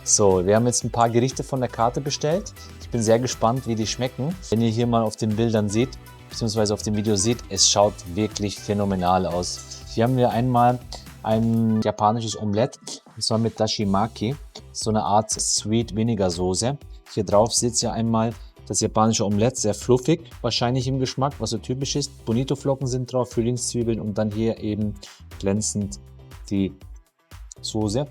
So, wir haben jetzt ein paar Gerichte von der Karte bestellt. Ich bin sehr gespannt, wie die schmecken. Wenn ihr hier mal auf den Bildern seht, beziehungsweise auf dem Video seht, es schaut wirklich phänomenal aus. Hier haben wir einmal ein japanisches Omelette, und zwar mit Dashimaki, so eine Art Sweet Vinegar Soße. Hier drauf seht ihr einmal das japanische Omelette, sehr fluffig, wahrscheinlich im Geschmack, was so typisch ist. Bonito-Flocken sind drauf, Frühlingszwiebeln und dann hier eben glänzend die Soße.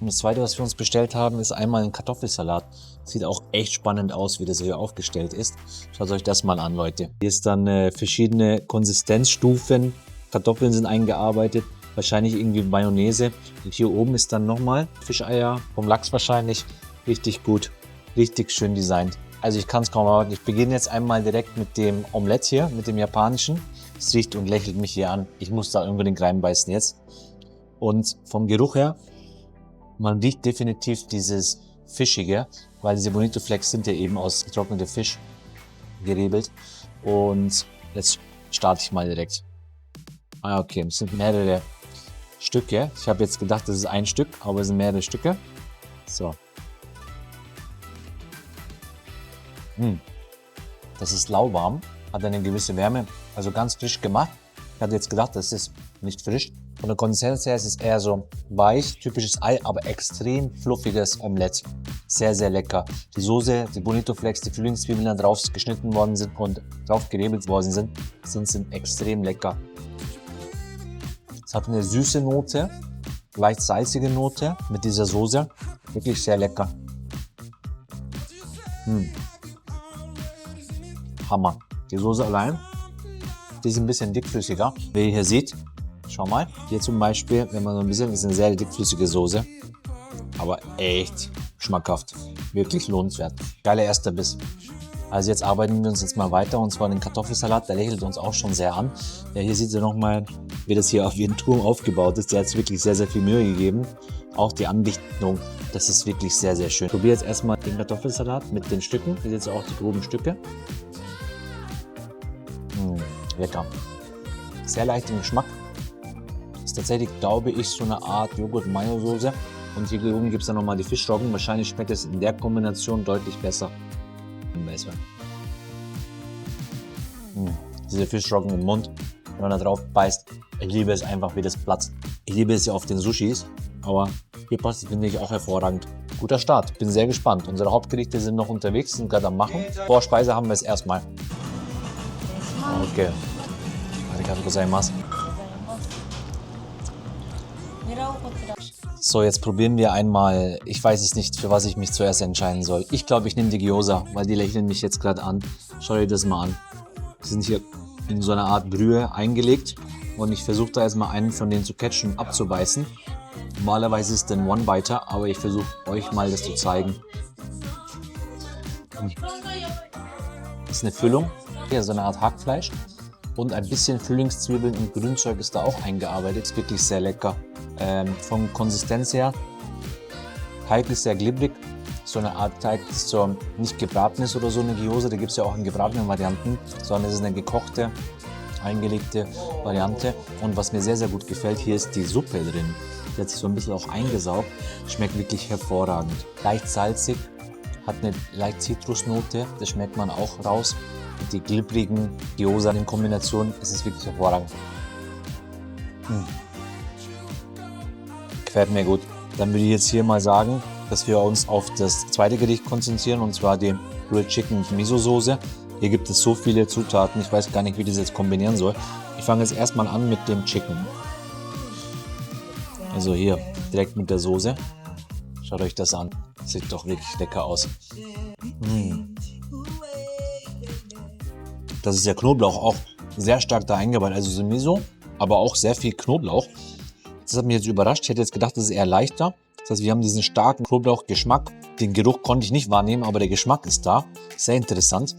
Und das zweite, was wir uns bestellt haben, ist einmal ein Kartoffelsalat. Sieht auch echt spannend aus, wie das hier aufgestellt ist. Schaut euch das mal an, Leute. Hier ist dann verschiedene Konsistenzstufen. Kartoffeln sind eingearbeitet, wahrscheinlich irgendwie Mayonnaise. Und hier oben ist dann nochmal Fischeier vom Lachs wahrscheinlich. Richtig gut, richtig schön designt. Also ich kann es kaum erwarten. Ich beginne jetzt einmal direkt mit dem Omelette hier, mit dem japanischen. Es riecht und lächelt mich hier an. Ich muss da unbedingt reinbeißen jetzt. Und vom Geruch her, man riecht definitiv dieses Fischige, weil diese Bonito Flakes sind ja eben aus getrocknetem Fisch gerebelt. Und jetzt starte ich mal direkt. Ah, okay, es sind mehrere Stücke. Ich habe jetzt gedacht, das ist ein Stück, aber es sind mehrere Stücke. So. Das ist lauwarm, hat eine gewisse Wärme, also ganz frisch gemacht. Ich hatte jetzt gedacht, das ist nicht frisch. Von der Konsistenz her ist es eher so weich, typisches Ei, aber extrem fluffiges Omelette. Sehr, sehr lecker. Die Soße, die Bonito Flakes, die Frühlingszwiebeln, die drauf geschnitten worden sind und drauf gerebelt worden sind extrem lecker. Es hat eine süße Note, leicht salzige Note mit dieser Soße. Wirklich sehr lecker. Hammer. Die Soße allein, die ist ein bisschen dickflüssiger. Wie ihr hier seht, schau mal, hier zum Beispiel, wenn man so ein bisschen, ist eine sehr dickflüssige Soße, aber echt schmackhaft, wirklich lohnenswert. Geiler erster Biss. Also jetzt arbeiten wir uns jetzt mal weiter und zwar den Kartoffelsalat, der lächelt uns auch schon sehr an. Ja, hier seht ihr nochmal, wie das hier auf jeden Turm aufgebaut ist. Der hat sich wirklich sehr, sehr viel Mühe gegeben. Auch die Andichtung, das ist wirklich sehr, sehr schön. Ich probiere jetzt erstmal den Kartoffelsalat mit den Stücken. Hier seht ihr auch die groben Stücke. Lecker. Sehr leicht im Geschmack. Ist tatsächlich, glaube ich, so eine Art Joghurt-Mayo-Soße. Und hier oben gibt es dann nochmal die Fischroggen. Wahrscheinlich schmeckt es in der Kombination deutlich besser. Diese Fischroggen im Mund, wenn man da drauf beißt. Ich liebe es einfach, wie das platzt. Ich liebe es ja auf den Sushis, aber hier passt es, finde ich, auch hervorragend. Guter Start, bin sehr gespannt. Unsere Hauptgerichte sind noch unterwegs, sind gerade am Machen. Vorspeise haben wir es erstmal. Okay. Arigatou gozaimasu. So, jetzt probieren wir einmal, ich weiß es nicht, für was ich mich zuerst entscheiden soll. Ich glaube, ich nehme die Gyoza, weil die lächeln mich jetzt gerade an. Schaut euch das mal an. Die sind hier in so einer Art Brühe eingelegt und ich versuche da erstmal einen von denen zu catchen und abzubeißen. Normalerweise ist es ein One-Biter, aber ich versuche euch mal das zu zeigen. Das ist eine Füllung, hier so eine Art Hackfleisch und ein bisschen Frühlingszwiebeln und Grünzeug ist da auch eingearbeitet. Ist wirklich sehr lecker. Von Konsistenz her, Teig ist sehr glibberig, so eine Art Teig, das so nicht gebraten ist oder so eine Gyoza, da gibt es ja auch in gebratenen Varianten, sondern es ist eine gekochte, eingelegte Variante. Und was mir sehr, sehr gut gefällt, hier ist die Suppe drin. Die hat sich so ein bisschen auch eingesaugt, schmeckt wirklich hervorragend. Leicht salzig, hat eine leicht Zitrusnote, das schmeckt man auch raus. Und die glibberigen Gyoza in Kombination, es ist wirklich hervorragend. Gefällt mir gut. Dann würde ich jetzt hier mal sagen, dass wir uns auf das zweite Gericht konzentrieren, und zwar die Grilled Chicken mit Miso-Soße. Hier gibt es so viele Zutaten, ich weiß gar nicht, wie ich das jetzt kombinieren soll. Ich fange jetzt erstmal an mit dem Chicken. Also hier, direkt mit der Soße. Schaut euch das an. Sieht doch wirklich lecker aus. Das ist der Knoblauch auch sehr stark da eingebaut. Also so Miso aber auch sehr viel Knoblauch. Das hat mich jetzt überrascht. Ich hätte jetzt gedacht, das ist eher leichter. Das heißt, wir haben diesen starken Knoblauchgeschmack. Den Geruch konnte ich nicht wahrnehmen, aber der Geschmack ist da. Sehr interessant.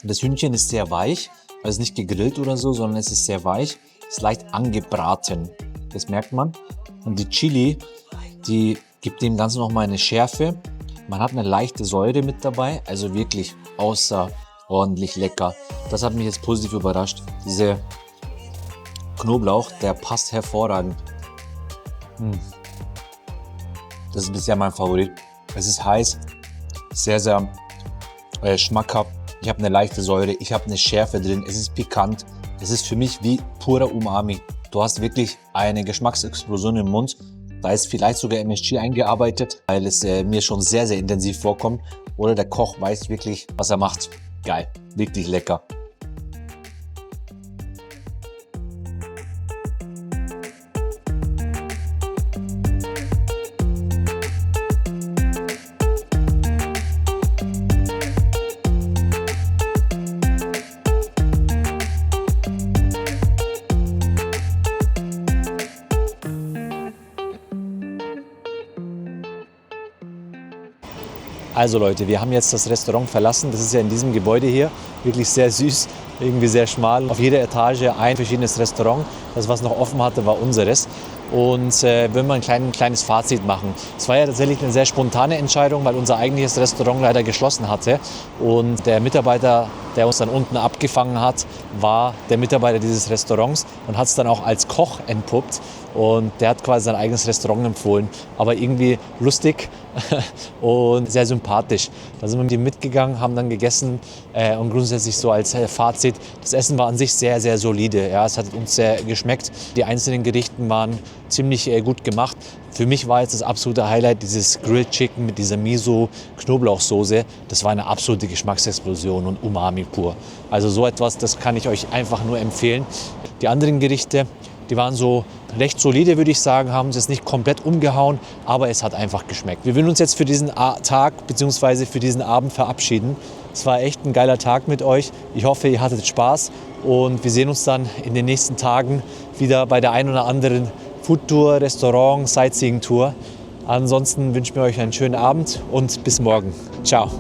Und das Hühnchen ist sehr weich. Also nicht gegrillt oder so, sondern es ist sehr weich. Es ist leicht angebraten. Das merkt man. Und die Chili, die gibt dem Ganzen nochmal eine Schärfe. Man hat eine leichte Säure mit dabei. Also wirklich außerordentlich lecker. Das hat mich jetzt positiv überrascht. Dieser Knoblauch, der passt hervorragend. Das ist bisher mein Favorit. Es ist heiß, sehr, sehr schmackhaft. Ich habe eine leichte Säure, ich habe eine Schärfe drin, es ist pikant. Es ist für mich wie purer Umami. Du hast wirklich eine Geschmacksexplosion im Mund. Da ist vielleicht sogar MSG eingearbeitet, weil es mir schon sehr, sehr intensiv vorkommt. Oder der Koch weiß wirklich, was er macht. Geil, wirklich lecker. Also Leute, wir haben jetzt das Restaurant verlassen. Das ist ja in diesem Gebäude hier. Wirklich sehr süß, irgendwie sehr schmal. Auf jeder Etage ein verschiedenes Restaurant. Das, was noch offen hatte, war unseres. Und wenn wir ein kleines Fazit machen. Es war ja tatsächlich eine sehr spontane Entscheidung, weil unser eigentliches Restaurant leider geschlossen hatte. Und der Mitarbeiter, der uns dann unten abgefangen hat, war der Mitarbeiter dieses Restaurants und hat es dann auch als Koch entpuppt. Und der hat quasi sein eigenes Restaurant empfohlen. Aber irgendwie lustig und sehr sympathisch. Da sind wir mit ihm mitgegangen, haben dann gegessen und grundsätzlich so als Fazit, das Essen war an sich sehr, sehr solide. Ja, es hat uns sehr geschmeckt. Die einzelnen Gerichten waren ziemlich gut gemacht. Für mich war jetzt das absolute Highlight dieses Grilled Chicken mit dieser Miso-Knoblauchsoße. Das war eine absolute Geschmacksexplosion und Umami pur. Also so etwas, das kann ich euch einfach nur empfehlen. Die anderen Gerichte, die waren so recht solide, würde ich sagen, haben es jetzt nicht komplett umgehauen, aber es hat einfach geschmeckt. Wir würden uns jetzt für diesen Tag bzw. für diesen Abend verabschieden. Es war echt ein geiler Tag mit euch. Ich hoffe, ihr hattet Spaß und wir sehen uns dann in den nächsten Tagen wieder bei der ein oder anderen Foodtour, Restaurant, Sightseeing-Tour. Ansonsten wünschen wir euch einen schönen Abend und bis morgen. Ciao.